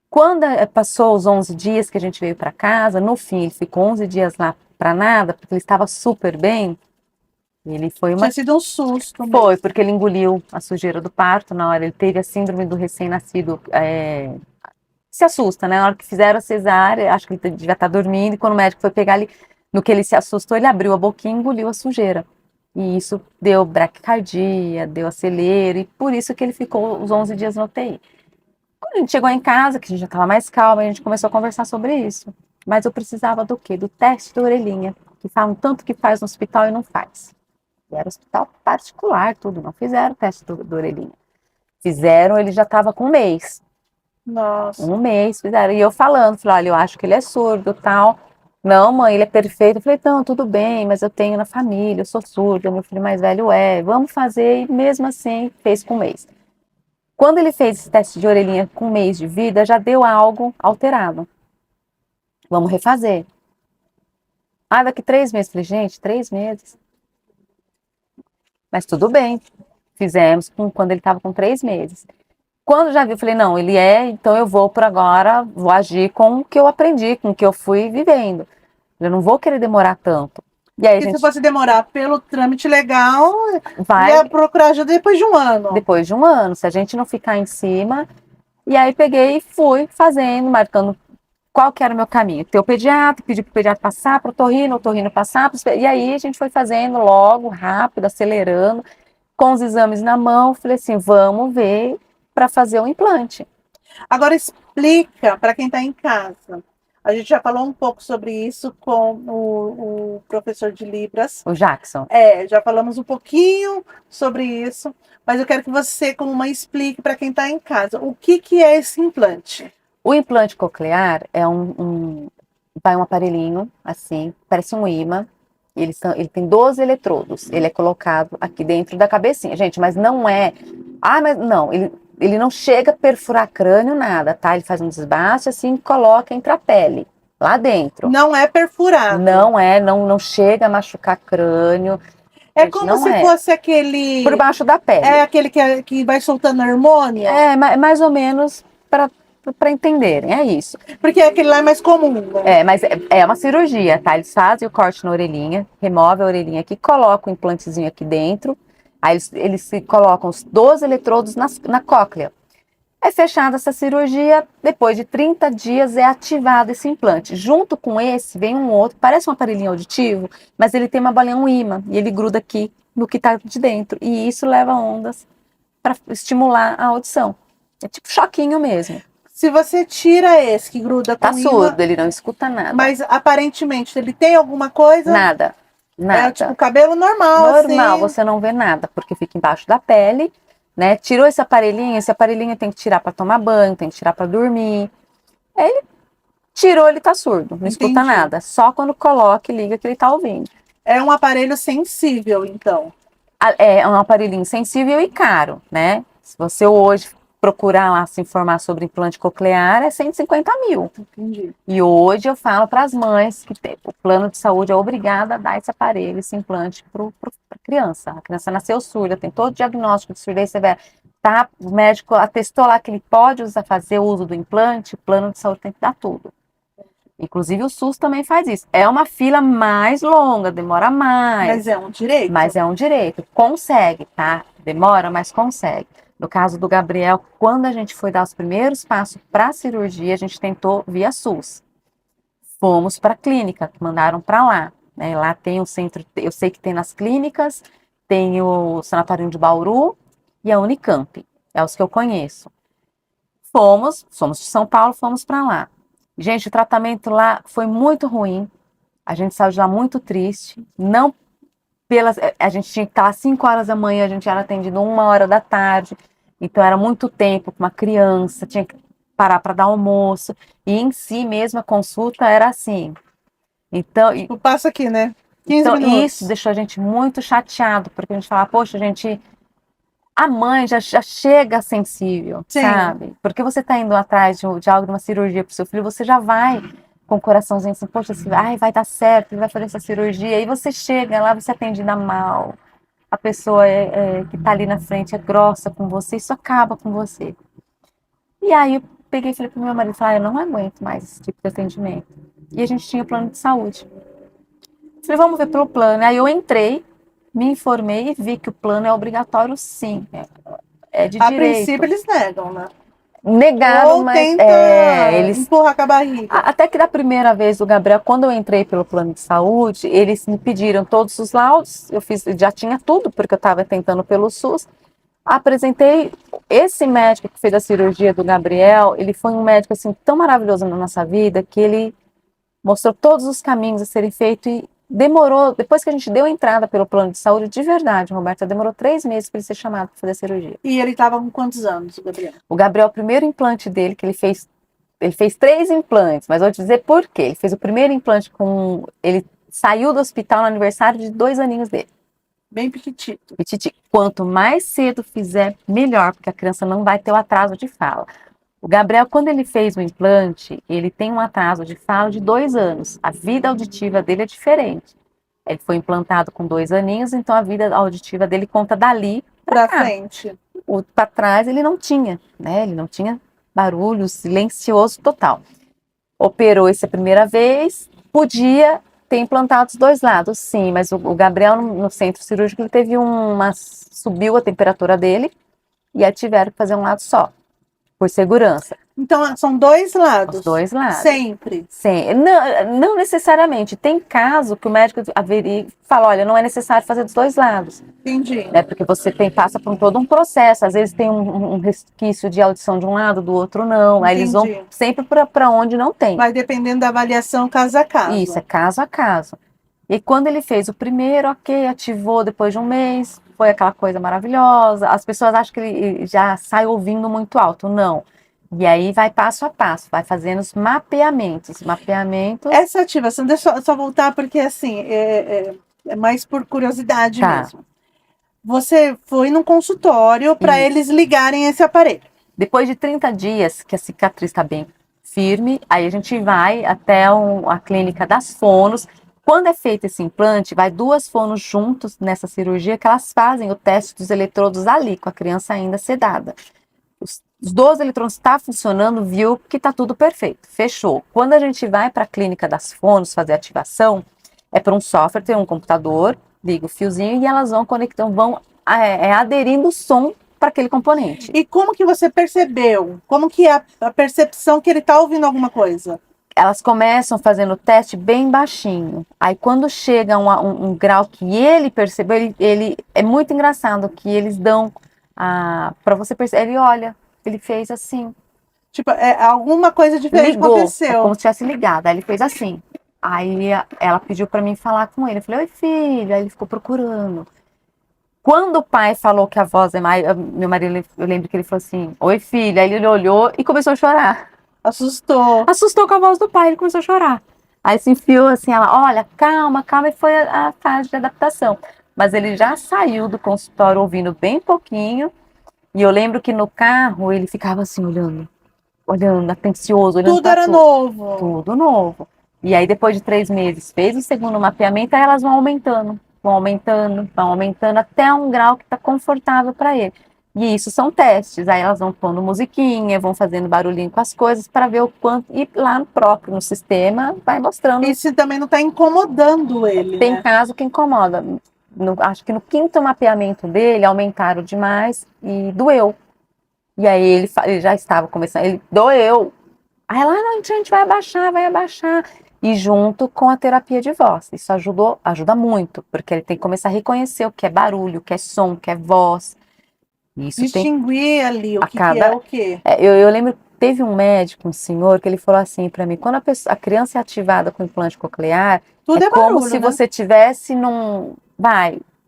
Quando passou os 11 dias que a gente veio para casa, no fim, ele ficou 11 dias lá para nada, porque ele estava super bem. Ele foi Tinha sido um susto mesmo. Foi, porque ele engoliu a sujeira do parto na hora, ele teve a síndrome do recém-nascido, se assusta, né? Na hora que fizeram a cesárea, acho que ele devia estar dormindo, e quando o médico foi pegar ele, no que ele se assustou, ele abriu a boquinha e engoliu a sujeira. E isso deu braquicardia, deu acelero, e por isso que ele ficou os 11 dias no UTI. Quando a gente chegou em casa, que a gente já estava mais calma, a gente começou a conversar sobre isso. Mas eu precisava do quê? Do teste da orelhinha, que falam tanto que faz no hospital e não faz. E era hospital particular, tudo, não fizeram o teste da orelhinha. Fizeram, ele já estava com 1 mês. Nossa. 1 mês fizeram. E eu falando, falei, olha, eu acho que ele é surdo, tal. Não, mãe, ele é perfeito. Eu falei, não, tudo bem, mas eu tenho na família, eu sou surda, meu filho mais velho vamos fazer. E mesmo assim, fez com 1 mês. Quando ele fez esse teste de orelhinha com 1 mês de vida, já deu algo alterado. Vamos refazer. Daqui 3 meses. Falei, gente, 3 meses. Mas tudo bem. Fizemos quando ele estava com 3 meses. Quando já vi, eu falei, não, ele então eu vou por agora, vou agir com o que eu aprendi, com o que eu fui vivendo. Eu não vou querer demorar tanto. E aí, se fosse demorar pelo trâmite legal, vai ia procurar ajuda depois de 1 ano. Depois de 1 ano, se a gente não ficar em cima. E aí peguei e fui fazendo, marcando qual que era o meu caminho. Ter o pediatra, pedir para o pediatra passar para o otorrino passar. E aí a gente foi fazendo logo, rápido, acelerando, com os exames na mão. Falei assim, vamos ver para fazer o implante. Agora explica para quem está em casa. A gente já falou um pouco sobre isso com o professor de Libras. O Jackson. Já falamos um pouquinho sobre isso, mas eu quero que você, como mãe, explique para quem está em casa o que é esse implante. O implante coclear vai um aparelhinho, assim, parece um ímã. Ele tem 12 eletrodos. Ele é colocado aqui dentro da cabecinha. Gente, mas não é... mas não, ele não chega a perfurar crânio, nada, tá? Ele faz um desbaste, assim, coloca entre a pele, lá dentro. Não é perfurado. Não chega a machucar crânio. É como se fosse aquele... Por baixo da pele. É aquele que vai soltando hormônio? Mais ou menos para entenderem, é isso. Porque aquele lá é mais comum, né? Mas é uma cirurgia, tá? Eles fazem o corte na orelhinha, remove a orelhinha aqui, colocam o implantezinho aqui dentro, aí eles se colocam os 12 eletrodos na cóclea. É fechada essa cirurgia, depois de 30 dias é ativado esse implante. Junto com esse vem um outro, parece um aparelhinho auditivo, mas ele tem uma bolinha, um ímã, e ele gruda aqui no que está de dentro. E isso leva ondas para estimular a audição. É tipo choquinho mesmo. Se você tira esse que gruda com Tá imã, surdo, ele não escuta nada. mas aparentemente ele tem alguma coisa? Nada, nada. É tipo cabelo normal, Normal, assim. você não vê nada, porque fica embaixo da pele, né? Tirou esse aparelhinho tem que tirar para tomar banho, tem que tirar para dormir. Aí ele tirou, ele tá surdo, não escuta Entendi. nada. Só quando coloca e liga que ele tá ouvindo. É um aparelho sensível, então. É um aparelhinho sensível e caro, né? Se você hoje procurar lá se informar sobre implante coclear, é 150 mil. Entendi. E hoje eu falo para as mães que o plano de saúde é obrigado a dar esse aparelho, esse implante para a criança. A criança nasceu surda, tem todo o diagnóstico de surdez severa. Tá, o médico atestou lá que ele pode fazer o uso do implante, o plano de saúde tem que dar tudo. Inclusive o SUS também faz isso. É uma fila mais longa, demora mais. Mas é um direito. Mas é um direito. Consegue, tá? Demora, mas consegue. No caso do Gabriel, quando a gente foi dar os primeiros passos para a cirurgia, a gente tentou via SUS. Fomos para a clínica, mandaram para lá. Né? Lá tem o centro, eu sei que tem nas clínicas, tem o Sanatório de Bauru e a Unicamp. É os que eu conheço. Somos de São Paulo, fomos para lá. Gente, o tratamento lá foi muito ruim. A gente saiu de lá muito triste. Não a gente tinha que estar às 5 horas da manhã, a gente era atendido 1 hora da tarde. Então era muito tempo com uma criança, tinha que parar para dar almoço. E em si mesmo a consulta era assim. Então, Passa aqui, né? 15 então minutos. isso deixou a gente muito chateado, porque a gente falava, poxa, gente, a mãe já chega sensível, Sim. sabe? Porque você está indo atrás de algo, de uma cirurgia para o seu filho, você já vai com o coraçãozinho assim, poxa, vai dar certo, ele vai fazer essa cirurgia. Aí você chega lá, você é atendida mal, a pessoa que está ali na frente é grossa com você, isso acaba com você. E aí eu peguei e falei pro meu marido, eu não aguento mais esse tipo de atendimento. E a gente tinha o plano de saúde. Falei, vamos ver pelo plano. Aí eu entrei, me informei e vi que o plano é obrigatório, sim. É de A direito. princípio eles negam, né? Negaram, Ou mas tenta eles empurrar com a barriga. até que da primeira vez o Gabriel, quando eu entrei pelo plano de saúde, eles me pediram todos os laudos, já tinha tudo, porque eu estava tentando pelo SUS. Apresentei esse médico que fez a cirurgia do Gabriel, ele foi um médico assim tão maravilhoso na nossa vida, que ele mostrou todos os caminhos a serem feitos e demorou, depois que a gente deu entrada pelo plano de saúde, de verdade, Roberta, demorou 3 meses para ele ser chamado para fazer a cirurgia. E ele estava com quantos anos, o Gabriel? O Gabriel, o primeiro implante dele, que ele fez 3 implantes, mas vou te dizer por quê. Ele fez o primeiro implante ele saiu do hospital no aniversário de 2 aninhos dele. Bem piquitito. Quanto mais cedo fizer, melhor, porque a criança não vai ter o atraso de fala. O Gabriel, quando ele fez o implante, ele tem um atraso de fala de 2 anos. A vida auditiva dele é diferente. Ele foi implantado com 2 aninhos, então a vida auditiva dele conta dali Pra frente. Para trás ele não tinha, né? Ele não tinha barulho, silencioso total. Operou essa primeira vez, podia ter implantado os 2 lados, sim, mas o Gabriel no centro cirúrgico ele teve subiu a temperatura dele e aí tiveram que fazer um lado só, por segurança. Então são 2 lados. Os 2 lados. Sempre. Sim. Não necessariamente. Tem caso que o médico fala, olha, não é necessário fazer dos 2 lados. Entendi. Né? Porque você passa por todo um processo. Às vezes tem um resquício de audição de um lado, do outro não. Aí eles vão sempre para onde não tem. Vai dependendo da avaliação caso a caso. Isso, é caso a caso. E quando ele fez o primeiro, ok, ativou depois de 1 mês, foi aquela coisa maravilhosa. As pessoas acham que ele já sai ouvindo muito alto. Não. E aí vai passo a passo, vai fazendo os mapeamentos. Essa ativação, deixa eu só voltar, porque assim, é mais por curiosidade mesmo. Você foi num consultório para eles ligarem esse aparelho. Depois de 30 dias, que a cicatriz está bem firme, aí a gente vai até a clínica das fonos. Quando é feito esse implante, vai 2 fonos juntos nessa cirurgia, que elas fazem o teste dos eletrodos ali, com a criança ainda sedada. Os 12 eletrodos estão funcionando, viu que está tudo perfeito, fechou. Quando a gente vai para a clínica das fonos fazer a ativação, é por um software, tem um computador, liga o fiozinho e elas vão conectando, aderindo o som para aquele componente. E como que você percebeu? Como que é a percepção que ele está ouvindo alguma coisa? Elas começam fazendo o teste bem baixinho. Aí quando chega um grau que ele percebeu, ele é muito engraçado que eles dão Para você perceber, ele olha, ele fez assim. Tipo, alguma coisa diferente Ligou, aconteceu. como se tivesse ligado. Aí ele fez assim. Aí ela pediu para mim falar com ele. Eu falei, oi, filho. Aí ele ficou procurando. Quando o pai falou que a voz é mais. Meu marido, eu lembro que ele falou assim, oi, filho. Aí ele olhou e começou a chorar. Assustou. Assustou com a voz do pai, ele começou a chorar. Aí se enfiou assim, ela, olha, calma, calma, e foi a fase de adaptação. Mas ele já saiu do consultório ouvindo bem pouquinho. E eu lembro que no carro ele ficava assim, olhando, atencioso, olhando Tudo para era tudo. novo. Tudo novo. E aí, depois de 3 meses, fez o segundo mapeamento, aí elas vão aumentando até um grau que está confortável para ele. E isso são testes. Aí elas vão pondo musiquinha, vão fazendo barulhinho com as coisas para ver o quanto. E lá no próprio, no sistema, vai mostrando. Isso também não está incomodando ele, Tem né? caso que incomoda. Acho que no quinto mapeamento dele, aumentaram demais e doeu. E aí ele já estava começando, ele doeu. Aí ela, não, a gente vai abaixar, vai abaixar. E junto com a terapia de voz. Isso ajuda muito, porque ele tem que começar a reconhecer o que é barulho, o que é som, o que é voz. Isso tem Distinguir ali o a que é cada. o quê. Eu lembro que teve um médico, um senhor, que ele falou assim para mim: quando a criança é ativada com implante coclear, Tudo é como barulho, se né? você tivesse num.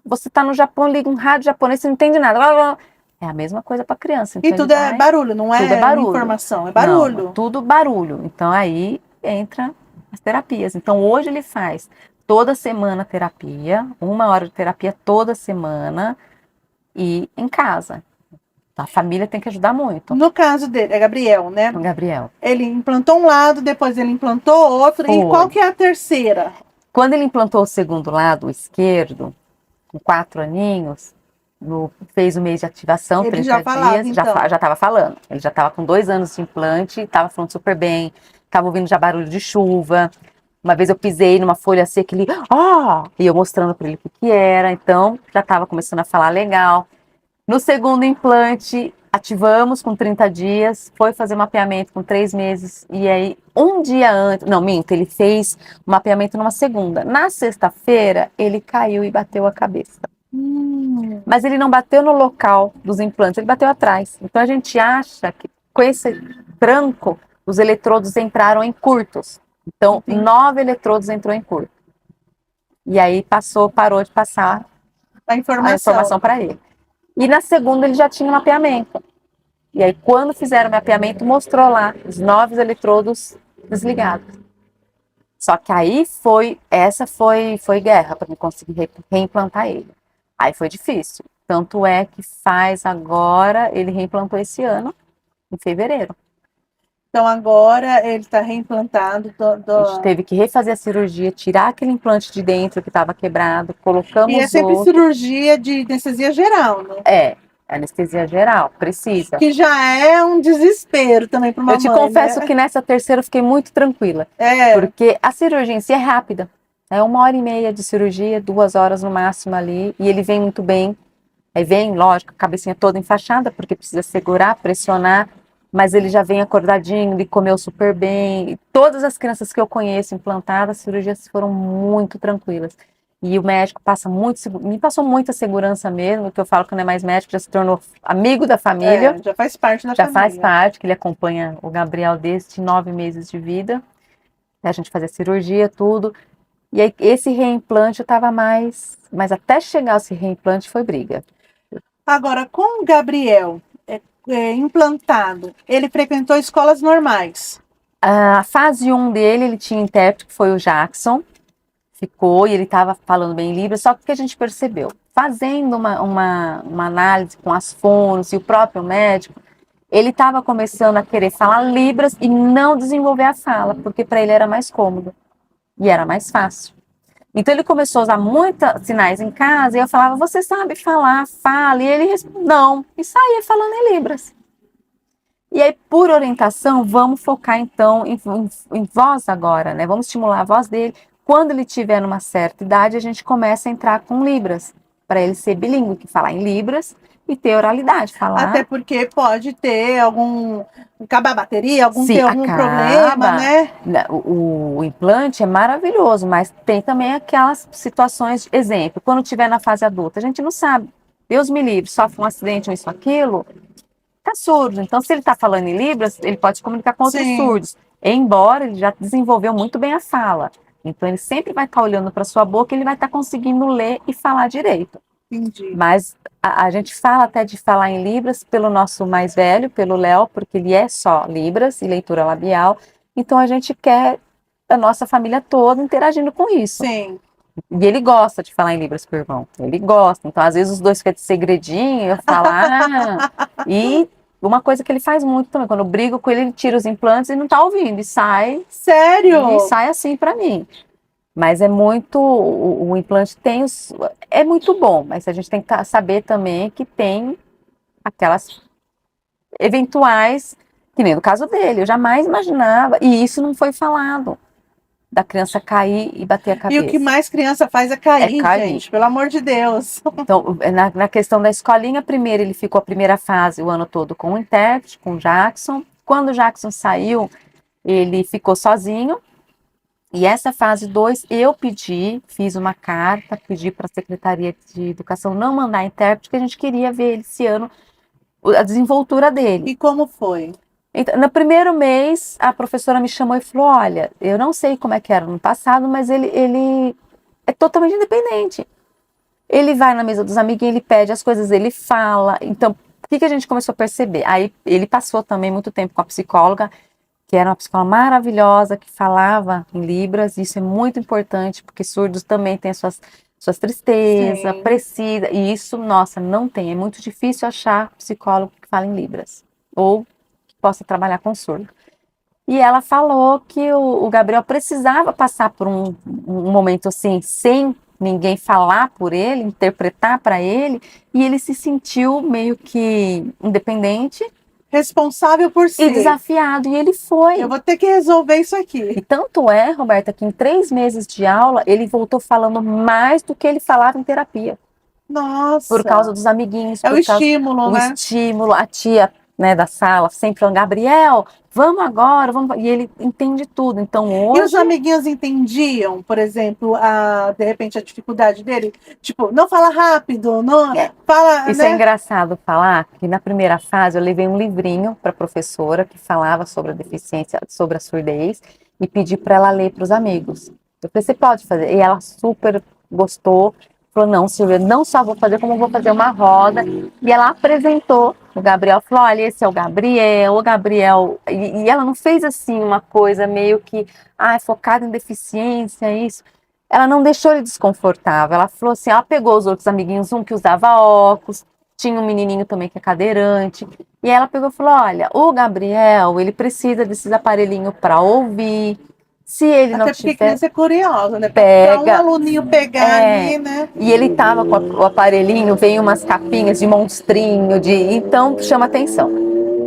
Você tá no Japão, liga um rádio japonês, você não entende nada. Blá, blá, blá. É a mesma coisa para criança. E Então ele tudo é vai. barulho, não Tudo é é barulho. informação, é Não, barulho. tudo barulho. Então aí entra as terapias. Então hoje ele faz toda semana terapia, 1 hora de terapia toda semana e em casa. A família tem que ajudar muito. No caso dele, é Gabriel, né? O Gabriel. Ele implantou um lado, depois ele implantou outro. E qual que é a terceira? Quando ele implantou o segundo lado, o esquerdo, com 4 aninhos, fez o mês de ativação, Ele 30 já falava, dias, então. já estava falando. Ele já estava com 2 anos de implante, estava falando super bem, estava ouvindo já barulho de chuva. Uma vez eu pisei numa folha seca, ele, e eu mostrando para ele o que era, então já estava começando a falar legal. No segundo implante, ativamos com 30 dias, foi fazer mapeamento com 3 meses, e aí, um dia antes, não, minto, ele fez o mapeamento numa segunda. Na sexta-feira, ele caiu e bateu a cabeça. Mas ele não bateu no local dos implantes, ele bateu atrás. Então a gente acha que com esse tranco, os eletrodos entraram em curtos. Então, 9 eletrodos entrou em curto. E aí parou de passar A a informação. informação para ele. E na segunda ele já tinha o mapeamento. E aí, quando fizeram o mapeamento, mostrou lá os 9 eletrodos desligados. Só que aí foi guerra para mim conseguir reimplantar ele. Aí foi difícil. Tanto é que faz agora, ele reimplantou esse ano, em fevereiro. Então agora ele está reimplantado. A gente teve que refazer a cirurgia, tirar aquele implante de dentro que estava quebrado, colocamos E é sempre outro. cirurgia de anestesia geral, né? Anestesia geral, precisa. Que já é um desespero também para uma mãe. Eu te confesso né? que nessa terceira eu fiquei muito tranquila. Porque a cirurgia em si é rápida. É 1 hora e meia de cirurgia, 2 horas no máximo ali. E ele vem muito bem. Aí vem, lógico, a cabecinha toda enfaixada, porque precisa segurar, pressionar. Mas ele já vem acordadinho, ele comeu super bem. E todas as crianças que eu conheço implantadas, as cirurgias foram muito tranquilas. E o médico me passou muita segurança mesmo, que eu falo que não é mais médico, já se tornou amigo da família. Já faz parte da Já família. faz parte, que ele acompanha o Gabriel desde 9 meses de vida. A gente fazia cirurgia, tudo. E aí, esse reimplante eu estava mas até chegar esse reimplante foi briga. Agora, com o Gabriel implantado, ele frequentou escolas normais. A fase 1 dele, ele tinha intérprete, que foi o Jackson. Ficou e ele estava falando bem Libras, só que o que a gente percebeu? Fazendo uma análise com as fonos e o próprio médico, ele estava começando a querer falar Libras e não desenvolver a fala, porque para ele era mais cômodo e era mais fácil. Então ele começou a usar muitos sinais em casa e eu falava, você sabe falar, fala, e ele respondeu, não, e saía falando em Libras. E aí, por orientação, vamos focar então em voz agora, né? Vamos estimular a voz dele. Quando ele tiver numa certa idade, a gente começa a entrar com Libras, para ele ser bilíngue, que falar em Libras e ter oralidade, falar. Até porque pode ter acabar a bateria, ter algum acaba, problema, né? O implante é maravilhoso, mas tem também aquelas situações, exemplo, quando tiver na fase adulta, a gente não sabe Deus me livre, sofre um acidente ou isso, aquilo, tá surdo. Então, se ele está falando em Libras, ele pode se comunicar com outros Sim, surdos. Embora ele já desenvolveu muito bem a fala. Então, ele sempre vai estar olhando para sua boca e ele vai estar conseguindo ler e falar direito. entendi. Mas a gente fala até de falar em Libras pelo nosso mais velho, pelo Léo, porque ele é só Libras e leitura labial. Então, a gente quer a nossa família toda interagindo com isso. Sim. E ele gosta de falar em Libras com o irmão. Ele gosta. Então, às vezes, os dois ficam de segredinho, eu falo, ah. E uma coisa que ele faz muito também, quando eu brigo com ele, ele tira os implantes e não tá ouvindo, Sério? e sai assim para mim. Mas é muito, o implante tem os, é muito bom, mas a gente tem que saber também que tem aquelas eventuais, que nem no caso dele, eu jamais imaginava, e isso não foi falado, da criança cair e bater a E o que cabeça. mais criança faz é É cair, cair. gente, pelo amor de Deus. Então, na questão da escolinha, primeiro ele ficou a primeira fase o ano todo com o intérprete, com o Jackson. Quando o Jackson saiu, ele ficou sozinho. E essa fase 2 eu fiz uma carta, pedi para a Secretaria de Educação não mandar intérprete, porque a gente queria ver ele esse ano, a desenvoltura dele. E como foi? Então, no primeiro mês, a professora me chamou e falou: olha, eu não sei como é que era no passado, mas ele é totalmente independente. Ele vai na mesa dos amiguinhos, ele pede as coisas, ele fala. Então, o que a gente começou a perceber? Aí ele passou também muito tempo com a psicóloga, que era uma psicóloga maravilhosa, que falava em Libras. Isso é muito importante, porque surdos também têm suas tristezas, Sim. precisa. E isso, nossa, não tem. É muito difícil achar psicólogo que fala em Libras, ou que possa trabalhar com surdo. E ela falou que o Gabriel precisava passar por um momento assim, sem ninguém falar por ele, interpretar para ele, e ele se sentiu meio que independente Responsável por e si. desafiado, e ele foi. Eu vou ter que resolver isso E aqui. tanto é, Roberta, que em 3 meses de aula, ele voltou falando mais do que ele falava em terapia. Por causa Nossa. dos amiguinhos, É o por causa estímulo, do né? estímulo, a tia, né, da sala sempre falando, Gabriel, vamos agora, vamos. E ele entende tudo. Então E os hoje, amiguinhos entendiam, por exemplo, de repente a dificuldade dele? Tipo, não fala rápido, não é, fala, isso é né? engraçado falar, que na primeira fase eu levei um livrinho para a professora que falava sobre a deficiência, sobre a surdez, e pedi para ela ler para os amigos. Eu falei, você pode fazer? E ela super gostou. Falou, não, Silvia, não só vou fazer, como vou fazer uma roda. E ela apresentou o Gabriel, falou, olha, esse é o Gabriel. E ela não fez assim uma coisa meio que, focada em deficiência, isso. Ela não deixou ele desconfortável. Ela falou assim, ela pegou os outros amiguinhos, um que usava óculos, tinha um menininho também que é cadeirante. E ela pegou e falou, olha, o Gabriel, ele precisa desses aparelhinhos para ouvir. Se ele não Até porque tiver, criança é curiosa, né? Para um pega. aluninho pegar ali, né? E ele tava com o aparelhinho, veio umas capinhas de monstrinho, então chama atenção.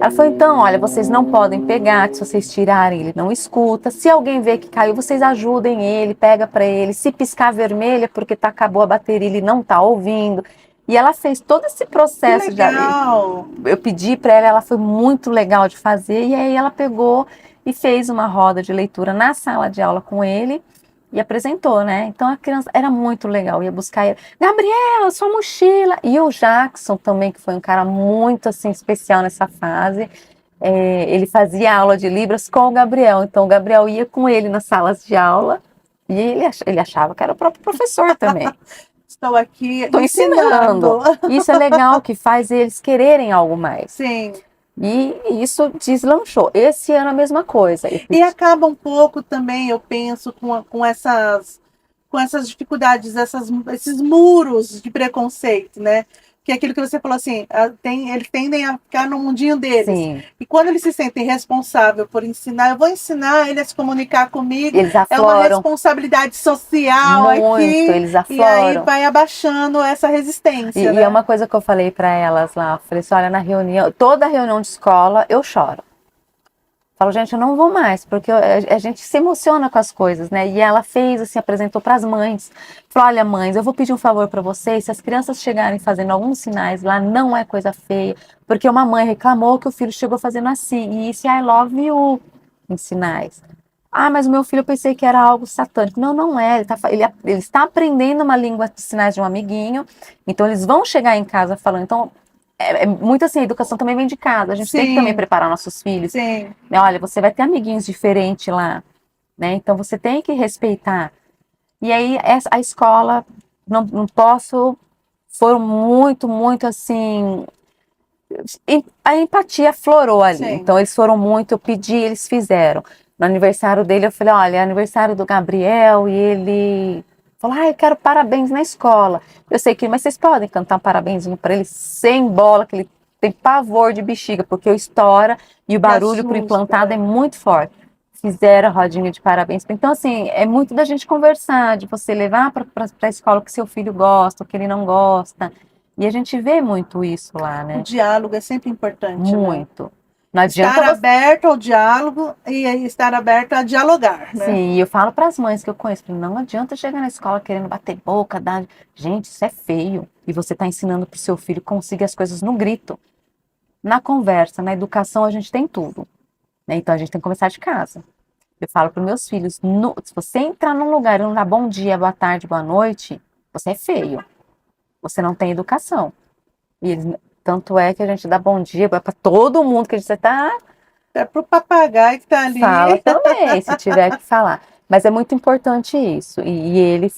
Ela falou, então, olha, vocês não podem pegar, que se vocês tirarem, ele não escuta. Se alguém vê que caiu, vocês ajudem ele, pega para ele. Se piscar vermelha porque acabou a bateria, ele não tá ouvindo. E ela fez todo esse Que processo. legal! Eu pedi para ela foi muito legal de fazer, e aí ela pegou e fez uma roda de leitura na sala de aula com ele e apresentou, né? Então a criança era muito legal, ia buscar ele, Gabriel, sua mochila. E o Jackson também, que foi um cara muito assim especial nessa fase, ele fazia aula de Libras com o Gabriel, então o Gabriel ia com ele nas salas de aula e ele achava que era o próprio professor também. Estou aqui Estou ensinando. ensinando. Isso é legal, que faz eles quererem algo mais. Sim. E isso deslanchou. Esse ano a mesma coisa. E acaba um pouco também, eu penso, com essas dificuldades, esses muros de preconceito, né? Que é aquilo que você falou assim, eles tendem a ficar no mundinho deles. Sim, E quando eles se sentem responsáveis por ensinar, eu vou ensinar ele a se comunicar comigo. eles É uma afloram responsabilidade social muito, aqui. eles E aí afloram. vai abaixando essa resistência, E né? é uma coisa que eu falei para elas lá. Eu falei assim, olha, na reunião, toda reunião de escola eu choro. Falo, gente, eu não vou mais, porque a gente se emociona com as coisas, né? E ela fez, assim, apresentou para as mães. Falou, olha, mães, eu vou pedir um favor para vocês, se as crianças chegarem fazendo alguns sinais lá, não é coisa feia, porque uma mãe reclamou que o filho chegou fazendo assim, e isso é I love you em sinais. Ah, mas o meu filho eu pensei que era algo satânico. Não, não é. Ele está aprendendo uma língua de sinais de um amiguinho. Então, eles vão chegar em casa falando. Então, é muito assim, a educação também vem de casa. A gente tem que também Sim, preparar nossos filhos. sim. Né? Olha, você vai ter amiguinhos diferentes lá, né? Então, você tem que respeitar. E aí, a escola, não posso, foram muito, muito assim, a empatia florou ali. Sim. Então eles foram muito, eu pedi, eles fizeram. No aniversário dele, eu falei, olha, é aniversário do Gabriel, e ele falou, eu quero parabéns na escola. Eu sei que, mas vocês podem cantar um parabenzinho para ele sem bola, que ele tem pavor de bexiga, porque o estoura e o Me barulho pro assusta. implantado é muito forte. Fizeram a rodinha de parabéns. Então, assim, é muito da gente conversar, de você levar para a escola o que seu filho gosta, o que ele não gosta. E a gente vê muito isso lá, O né? diálogo é sempre importante, né? Muito. Não adianta Estar você. aberto ao diálogo e estar aberto a dialogar, né? Sim, e eu falo para as mães que eu conheço, não adianta chegar na escola querendo bater boca, dar. Gente, isso é feio. E você está ensinando para o seu filho conseguir as coisas no grito. Na conversa, na educação, a gente tem tudo. Né? Então a gente tem que começar de casa. Eu falo para meus filhos, se você entrar num lugar e não dá bom dia, boa tarde, boa noite, você é feio. Você não tem educação. E tanto é que a gente dá bom dia para todo mundo que a gente está. É pro papagaio que tá Fala ali. também, se tiver que falar. Mas é muito importante isso. E ele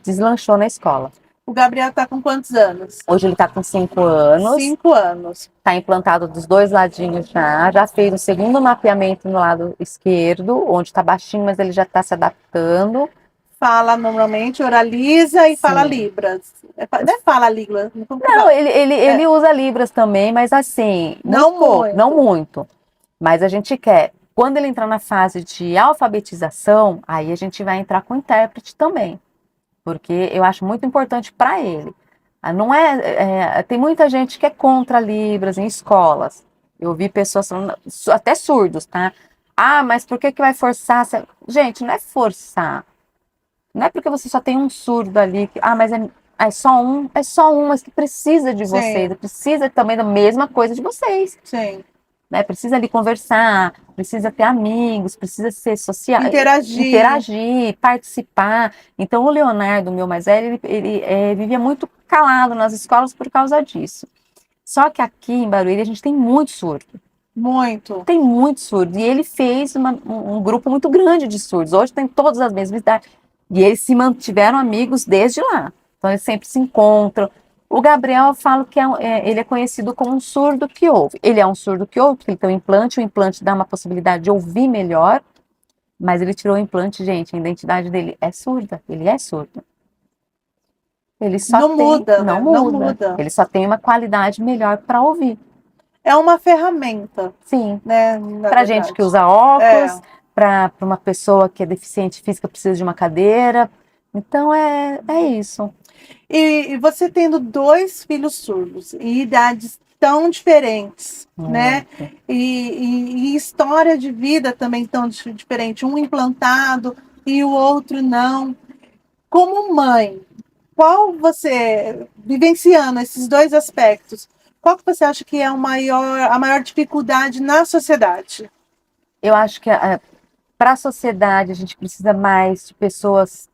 deslanchou na escola. O Gabriel tá com quantos anos? Hoje ele está com 5 anos, 5 anos. está implantado dos dois ladinhos já fez o segundo mapeamento no lado esquerdo, onde está baixinho, mas ele já está se adaptando. Fala normalmente, oraliza e fala Sim. Libras. Não é fala Libras. Como que Não, fala? ele usa Libras também, mas assim, muito Não pouco, não muito. muito. Mas a gente quer, quando ele entrar na fase de alfabetização, aí a gente vai entrar com intérprete também. Porque eu acho muito importante para ele. Não tem muita gente que é contra Libras em escolas. Eu vi pessoas falando, até surdos, tá? Ah, mas por que que vai forçar? Gente, não é forçar. Não é porque você só tem um surdo ali, mas é só um, mas que precisa de vocês, Sim, precisa também da mesma coisa de vocês, sim. né? Precisa ali conversar, precisa ter amigos, precisa ser social, Interagir. interagir, participar. Então, o Leonardo, meu mais velho, ele vivia muito calado nas escolas por causa disso. Só que aqui em Barueri a gente tem muito surdo. Muito. Tem muito surdo. E ele fez um grupo muito grande de surdos. Hoje tem todas as mesmas idades. E eles se mantiveram amigos desde lá. Então, eles sempre se encontram. O Gabriel, eu falo que ele é conhecido como um surdo que ouve. Ele é um surdo que ouve, porque ele tem um implante. O implante dá uma possibilidade de ouvir melhor. Mas ele tirou o implante, gente. A identidade dele é surda. Ele é surdo. Ele só Não tem, muda, não né? Não muda. muda. Ele só tem uma qualidade melhor para ouvir. É uma ferramenta, Sim. né? Na Para gente que verdade. usa É. óculos, para uma pessoa que é deficiente física precisa de uma cadeira. Então é isso. E você tendo dois filhos surdos e idades tão diferentes, né? Muito. E história de vida também tão diferente, um implantado e o outro não. Como mãe, qual você, vivenciando esses dois aspectos, qual que você acha que é a maior dificuldade na sociedade? Eu acho que para a sociedade a gente precisa mais de pessoas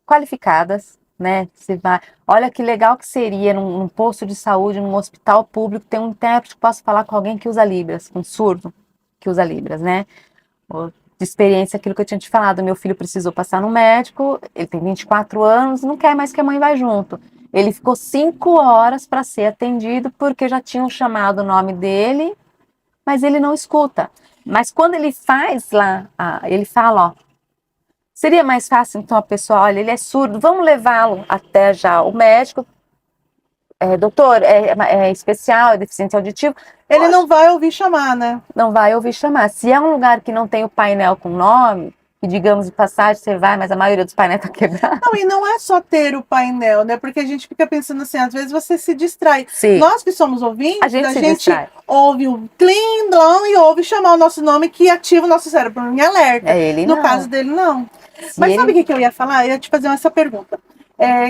qualificadas, né? Você vai, olha que legal que seria num posto de saúde, num hospital público, ter um intérprete que possa falar com alguém que usa Libras, um surdo que usa Libras, né? De experiência, aquilo que eu tinha te falado, meu filho precisou passar no médico, ele tem 24 anos, não quer mais que a mãe vá junto. Ele ficou 5 horas para ser atendido porque já tinham chamado o nome dele, mas ele não escuta. Mas quando ele faz lá, ele fala, ó, seria mais fácil então a pessoa, olha, ele é surdo, vamos levá-lo até já o médico, doutor, é especial, é deficiente auditivo, Ele não vai ouvir chamar, né? não vai ouvir chamar. Se é um lugar que não tem o painel com nome, que digamos de passagem você vai, mas a maioria dos painéis está quebrado. Não, e não é só ter o painel, né? Porque a gente fica pensando assim, às vezes você se distrai. Sim, Nós que somos a ouvintes, gente a se gente distrai. ouve o clim, blom e ouve chamar o nosso nome que ativa o nosso cérebro em alerta. É ele No não. caso dele, não. Se Mas sabe o ele. que que eu ia falar? Eu ia te fazer essa pergunta.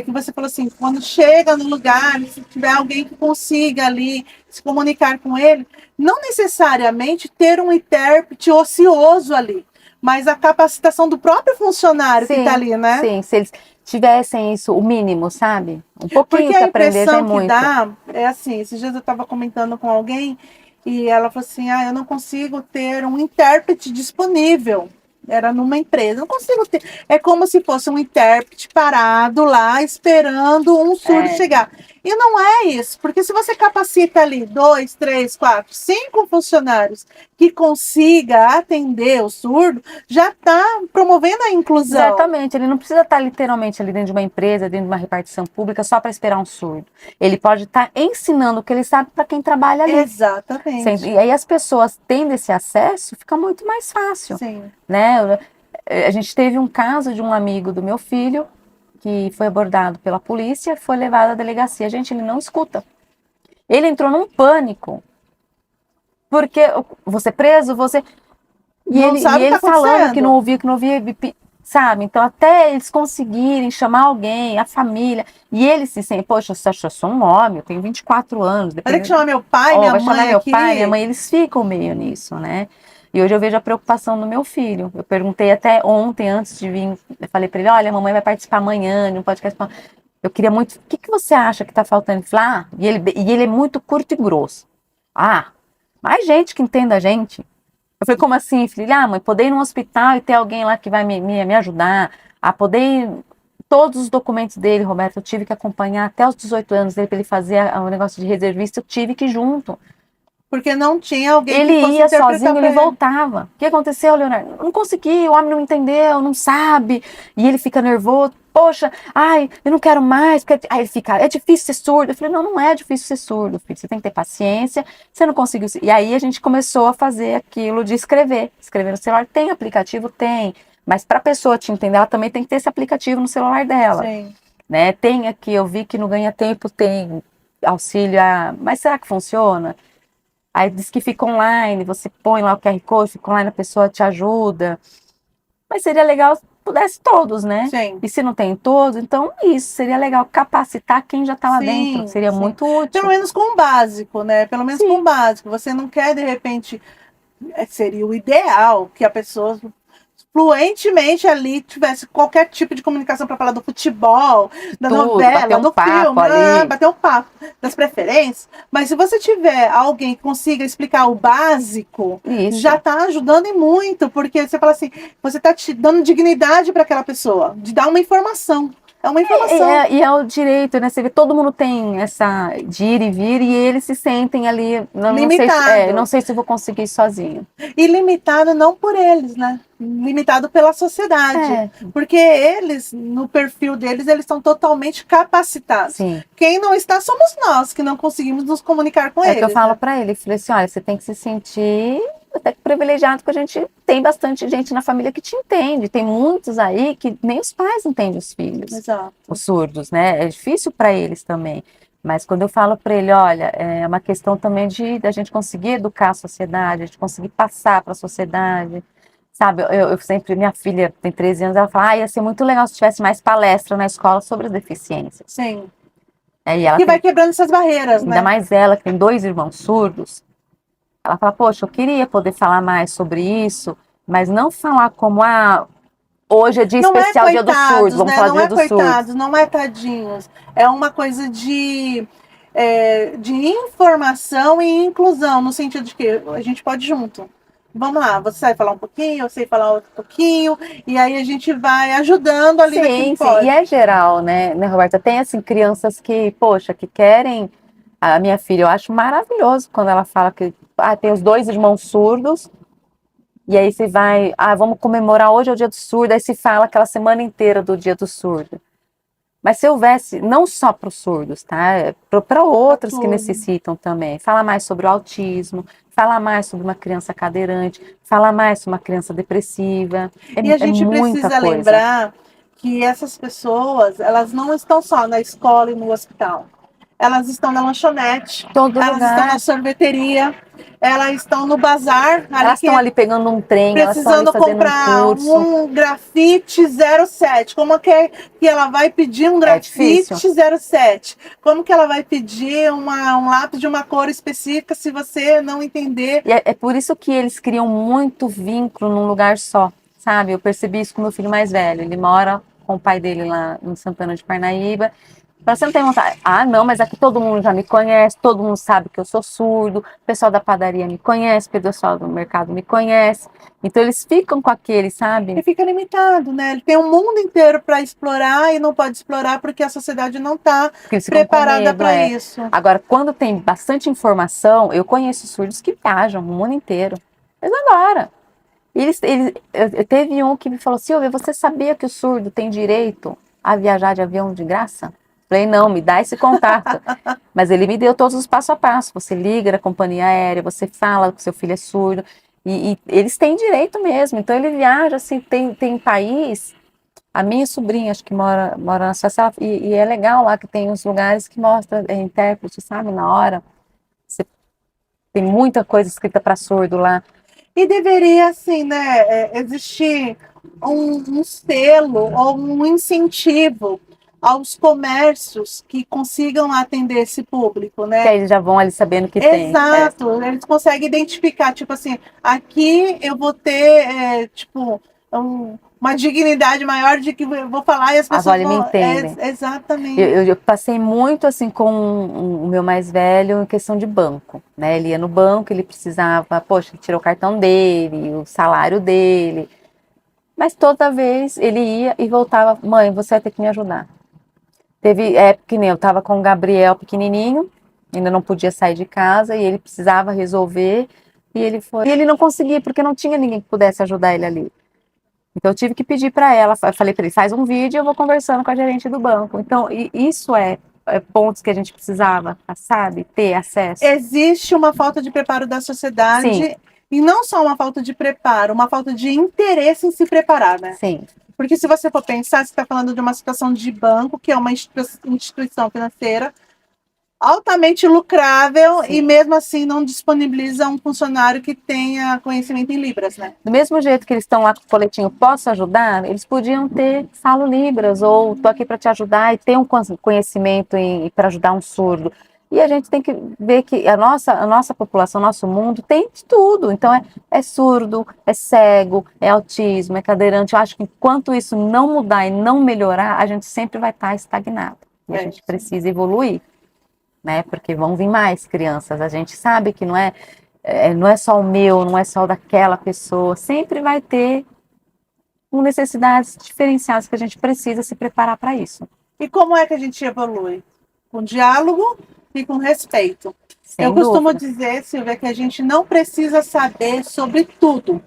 Que você falou assim, quando chega no lugar, se tiver alguém que consiga ali se comunicar com ele, não necessariamente ter um intérprete ocioso ali. mas a capacitação do próprio funcionário que está ali, né? Sim, se eles tivessem isso, o mínimo, sabe? Um pouquinho Porque que a aprender já é impressão que muito. dá é assim, esses dias eu estava comentando com alguém e ela falou assim, eu não consigo ter um intérprete disponível. Era numa empresa, não consigo ter. É como se fosse um intérprete parado lá, esperando um surdo chegar. E não é isso, porque se você capacita ali 2, 3, 4, 5 funcionários que consiga atender o surdo, já está promovendo a inclusão. Exatamente, ele não precisa estar literalmente ali dentro de uma empresa, dentro de uma repartição pública, só para esperar um surdo. Ele pode estar ensinando o que ele sabe para quem trabalha ali. Exatamente. E aí as pessoas tendo esse acesso, fica muito mais fácil. Sim. Né? A gente teve um caso de um amigo do meu filho que foi abordado pela polícia, foi levado à delegacia. Gente, ele não escuta. Ele entrou num pânico. Porque você preso, você... E não sabe ele o que tá falando que não ouvia, sabe? Então, até eles conseguirem chamar alguém, a família, e eles se sentem, poxa, eu sou um homem, eu tenho 24 anos. Vai ter que chamar meu pai, minha vai mãe chamar meu aqui. pai, minha mãe, eles ficam meio nisso, né? E hoje eu vejo a preocupação do meu filho. Eu perguntei até ontem, antes de vir, eu falei para ele, olha, a mamãe vai participar amanhã de um podcast. Eu queria muito, o que você acha que está faltando? Ele falou, e ele é muito curto e grosso. Mais gente que entenda a gente. Eu falei, como assim, filha? Mãe, poder ir num hospital e ter alguém lá que vai me ajudar, a poder ir... Todos os documentos dele, Roberto, eu tive que acompanhar até os 18 anos dele para ele fazer o negócio de reservista, eu tive que ir junto. Porque não tinha alguém ele que fosse ia sozinho, ele ele voltava. O que aconteceu, Leonardo? Não consegui, o homem não entendeu, não sabe. E ele fica nervoso. Poxa, eu não quero mais. Porque... Aí ele fica, é difícil ser surdo. Eu falei, não é difícil ser surdo, filho. Você tem que ter paciência. Você não conseguiu. E aí a gente começou a fazer aquilo de escrever. Escrever no celular. Tem aplicativo? Tem. Mas para a pessoa te entender, ela também tem que ter esse aplicativo no celular dela. Sim. Né? Tem aqui, eu vi que no Ganha Tempo tem auxílio mas será que funciona? Aí diz que fica online, você põe lá o QR Code, fica online, a pessoa te ajuda. Mas seria legal se pudesse todos, né? Sim. E se não tem todos, então isso, seria legal capacitar quem já está lá dentro. Seria muito útil. Pelo menos com o básico, né? Pelo menos com o básico. Você não quer, de repente, seria o ideal que a pessoa fluentemente ali tivesse qualquer tipo de comunicação para falar do futebol, da novela, do filme, bater um papo das preferências. Mas se você tiver alguém que consiga explicar o básico, já está ajudando e muito, porque você fala assim, você está te dando dignidade para aquela pessoa, de dar uma informação. É uma informação. E é o direito, né? Você vê, todo mundo tem essa de ir e vir e eles se sentem ali. Limitado. Não sei se vou conseguir sozinho. E limitado não por eles, né? Limitado pela sociedade. Porque eles, no perfil deles, eles estão totalmente capacitados. Sim. Quem não está somos nós, que não conseguimos nos comunicar com eles. É que eu falo para ele, falei assim, olha, você tem que se sentir até privilegiado, porque a gente tem bastante gente na família que te entende. Tem muitos aí que nem os pais entendem os filhos. Exato. Os surdos, né? É difícil para eles também. Mas quando eu falo para ele, olha, é uma questão também da gente conseguir educar a sociedade, a gente conseguir passar para a sociedade. Sabe, eu sempre, minha filha tem 13 anos, ela fala, ia ser muito legal se tivesse mais palestra na escola sobre as deficiências. Sim. E ela vai quebrando essas barreiras, ainda mais ela, que tem 2 irmãos surdos. Ela fala, poxa, eu queria poder falar mais sobre isso, mas não falar como, hoje é dia especial, dia do surdo, vamos falar dia do surdo. Não é coitados, não é tadinhos. É uma coisa de informação e inclusão, no sentido de que a gente pode ir junto. Vamos lá, você vai falar um pouquinho, eu sei falar outro pouquinho, e aí a gente vai ajudando ali naquilo que pode. E é geral, né, Roberta? Tem, assim, crianças que, poxa, que querem... A minha filha, eu acho maravilhoso quando ela fala que tem os 2 irmãos surdos, e aí você vai, vamos comemorar, hoje é o dia do surdo, aí se fala aquela semana inteira do dia do surdo. Mas se houvesse, não só para os surdos, tá? Para outros que necessitam também. Falar mais sobre o autismo, falar mais sobre uma criança cadeirante, falar mais sobre uma criança depressiva. E a gente precisa lembrar que essas pessoas, elas não estão só na escola e no hospital. Elas estão na lanchonete, elas estão na sorveteria, elas estão no bazar. Elas estão ali pegando um trem, precisando elas estão ali comprar um curso. Um grafite 07. Como que ela vai pedir um grafite 07? Como que ela vai pedir um lápis de uma cor específica se você não entender? E é por isso que eles criam muito vínculo num lugar só. sabe? Eu percebi isso com o meu filho mais velho. Ele mora com o pai dele lá em Santana de Parnaíba. Você não tem vontade? Ah, não, mas aqui todo mundo já me conhece, todo mundo sabe que eu sou surdo, o pessoal da padaria me conhece, o pessoal do mercado me conhece. Então eles ficam com aquele, sabe? Ele fica limitado, né? Ele tem um mundo inteiro para explorar e não pode explorar porque a sociedade não está Porque eles ficam com preparada medo, para é. isso. Agora, quando tem bastante informação, eu conheço surdos que viajam o mundo inteiro. Eles adoram. Teve um que me falou, Silvia, você sabia que o surdo tem direito a viajar de avião de graça? Falei, não, me dá esse contato. Mas ele me deu todos os passo a passo. Você liga na companhia aérea, você fala que seu filho é surdo. E eles têm direito mesmo. Então ele viaja, assim, tem país. A minha sobrinha, acho que mora na Suécia, e é legal lá que tem uns lugares que mostra intérprete, sabe, na hora. Você, tem muita coisa escrita para surdo lá. E deveria, assim, né, existir um selo ou um incentivo aos comércios que consigam atender esse público, Que né? aí eles já vão ali sabendo que tem. Exato, eles conseguem identificar, tipo assim, aqui eu vou ter, tipo, uma dignidade maior de que eu vou falar e as pessoas Olha, me vão. entendem. Exatamente. Eu passei muito assim com o meu mais velho em questão de banco, né? Ele ia no banco, ele precisava, poxa, ele tirou o cartão dele, o salário dele. Mas toda vez ele ia e voltava, mãe, você vai ter que me ajudar. Teve época que nem eu estava com o Gabriel pequenininho, ainda não podia sair de casa e ele precisava resolver e ele foi. E ele não conseguia porque não tinha ninguém que pudesse ajudar ele ali. Então eu tive que pedir para ela, falei para ele, faz um vídeo e eu vou conversando com a gerente do banco. Então isso é pontos que a gente precisava, sabe, ter acesso. Existe uma falta de preparo da sociedade. Sim. E não só uma falta de preparo, uma falta de interesse em se preparar, né? Sim. Porque se você for pensar, você está falando de uma situação de banco, que é uma instituição financeira altamente lucrável. Sim. E mesmo assim não disponibiliza um funcionário que tenha conhecimento em Libras, né? Do mesmo jeito que eles estão lá com o coletinho, posso ajudar? Eles podiam ter, falo Libras, ou estou aqui para te ajudar e ter um conhecimento para ajudar um surdo. E a gente tem que ver que a nossa população, nosso mundo tem de tudo. Então é surdo, é cego, é autismo, é cadeirante. Eu acho que enquanto isso não mudar e não melhorar, a gente sempre vai estar estagnado. E a gente precisa evoluir, né? Porque vão vir mais crianças. A gente sabe que não é só o meu, não é só o daquela pessoa. Sempre vai ter necessidades diferenciadas que a gente precisa se preparar para isso. E como é que a gente evolui? Com diálogo e com respeito. Sem Eu costumo dúvida. dizer, Silvia, que a gente não precisa saber sobre tudo.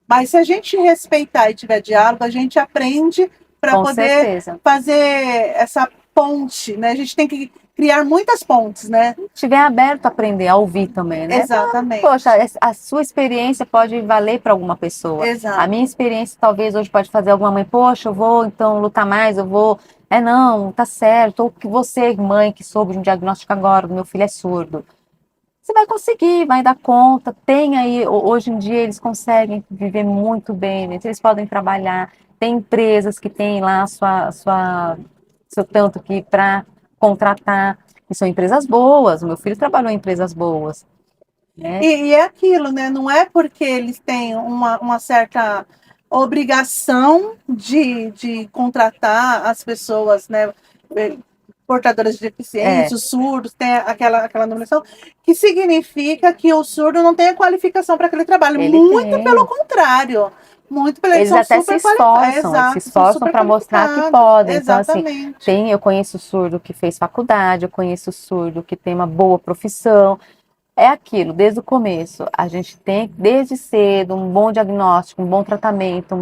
Mas se a gente respeitar e tiver diálogo, a gente aprende para poder certeza. fazer essa ponte, né? A gente tem que criar muitas pontes, né? Estiver aberto a aprender, a ouvir também, né? Exatamente. Poxa, a sua experiência pode valer para alguma pessoa. Exato. A minha experiência talvez hoje pode fazer alguma mãe, poxa, eu vou então lutar mais, eu vou. Não, tá certo. Ou que você, mãe, que soube de um diagnóstico agora, meu filho é surdo. Você vai conseguir, vai dar conta. Tem aí, hoje em dia eles conseguem viver muito bem, né? Eles podem trabalhar. Tem empresas que têm lá seu tanto que para contratar. E são empresas boas. O meu filho trabalhou em empresas boas. Né? E é aquilo, né? Não é porque eles têm uma certa obrigação de contratar as pessoas, né? Portadoras de deficiência, os surdos, tem aquela nomeação, que significa que o surdo não tem a qualificação para aquele trabalho. Ele muito tem. pelo contrário. Muito pelo Eles até se esforçam para mostrar que podem. Exatamente. Então, assim, eu conheço surdo que fez faculdade, eu conheço surdo que tem uma boa profissão. É aquilo, desde o começo. A gente tem, desde cedo, um bom diagnóstico, um bom tratamento, um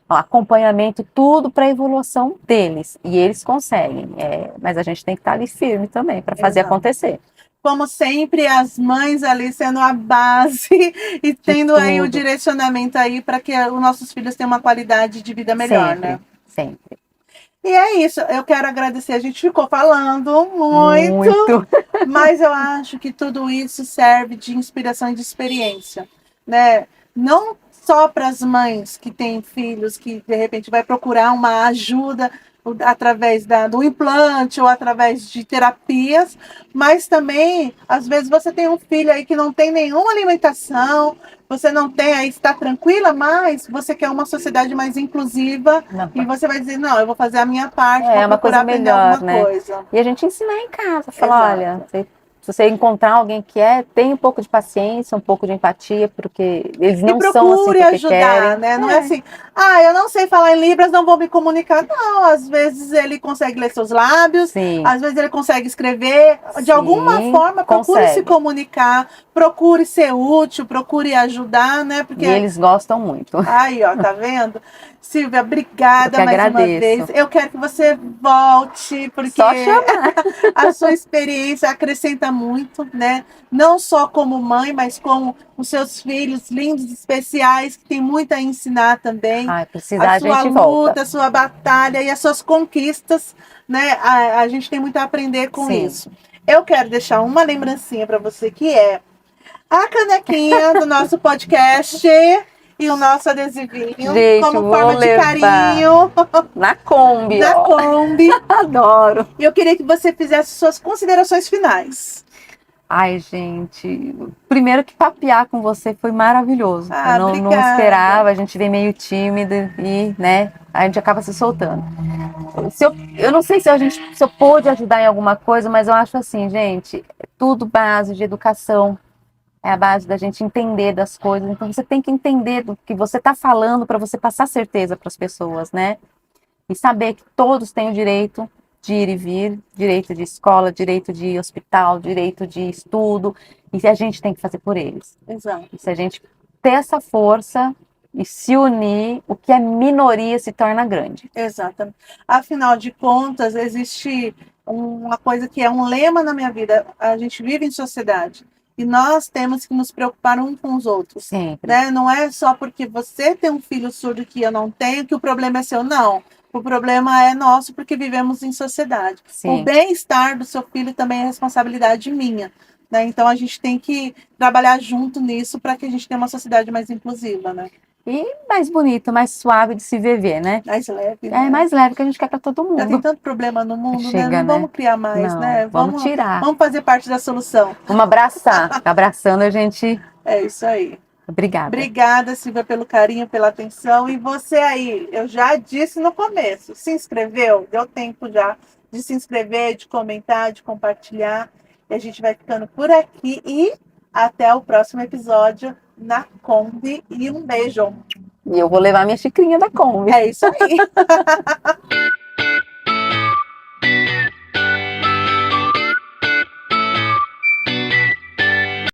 acompanhamento, tudo para a evolução deles. E eles conseguem. Mas a gente tem que estar ali firme também para fazer acontecer. Como sempre, as mães ali sendo a base e tendo aí o direcionamento aí para que os nossos filhos tenham uma qualidade de vida melhor, sempre, né? Sempre. E é isso, eu quero agradecer. A gente ficou falando muito. Mas eu acho que tudo isso serve de inspiração e de experiência, né? Não só para as mães que têm filhos que de repente vai procurar uma ajuda, através do implante ou através de terapias, mas também, às vezes, você tem um filho aí que não tem nenhuma alimentação, você não tem, aí está tranquila, mas você quer uma sociedade mais inclusiva e você vai dizer, não, eu vou fazer a minha parte para uma coisa procurar aprender melhor, alguma né? coisa. E a gente ensinar em casa, falar, olha, se você encontrar alguém que tem um pouco de paciência, um pouco de empatia, porque eles não são assim Procure porque ajudar, querem. né? Não é assim, eu não sei falar em Libras, não vou me comunicar. Não, às vezes ele consegue ler seus lábios, Sim. às vezes ele consegue escrever. De alguma forma, procure se comunicar, procure ser útil, procure ajudar, né? Porque e eles gostam muito. Aí, ó, tá vendo? Silvia, obrigada mais uma vez. Eu quero que você volte, porque a sua experiência acrescenta muito, né? Não só como mãe, mas como os seus filhos lindos, especiais, que tem muito a ensinar também. Precisar, a sua gente luta, volta. a sua batalha e as suas conquistas, né? A gente tem muito a aprender com isso. Eu quero deixar uma lembrancinha para você, que é a canequinha do nosso podcast e o nosso adesivinho, gente, como forma de carinho. Na Kombi. Na Kombi. Adoro. E eu queria que você fizesse suas considerações finais. Ai, gente, primeiro que papear com você foi maravilhoso. Eu não esperava, a gente vem meio tímido e, né, a gente acaba se soltando. Eu não sei se eu pude ajudar em alguma coisa, mas eu acho assim, gente, é tudo base de educação. É a base da gente entender das coisas. Então você tem que entender do que você está falando para você passar certeza para as pessoas, né? E saber que todos têm o direito de ir e vir, direito de escola, direito de hospital, direito de estudo, e a gente tem que fazer por eles. Exato. E se a gente ter essa força e se unir, o que é minoria se torna grande. Exatamente. Afinal de contas, existe uma coisa que é um lema na minha vida. A gente vive em sociedade. E nós temos que nos preocupar uns com os outros. Sempre. Né? Não é só porque você tem um filho surdo que eu não tenho, que o problema é seu, não. O problema é nosso porque vivemos em sociedade. Sim. O bem-estar do seu filho também é responsabilidade minha. Né? Então a gente tem que trabalhar junto nisso para que a gente tenha uma sociedade mais inclusiva. Né? E mais bonito, mais suave de se viver, né? Mais leve. Né? Mais leve que a gente quer para todo mundo. Já tem tanto problema no mundo, chega, né? Não vamos criar mais, não, né? Vamos tirar. Vamos fazer parte da solução. Vamos abraçar. Abraçando a gente. É isso aí. Obrigada. Obrigada, Silvia, pelo carinho, pela atenção. E você aí, eu já disse no começo, se inscreveu? Deu tempo já de se inscrever, de comentar, de compartilhar. E a gente vai ficando por aqui e até o próximo episódio na Kombi. E um beijo. E eu vou levar minha xicrinha da Kombi. É isso aí.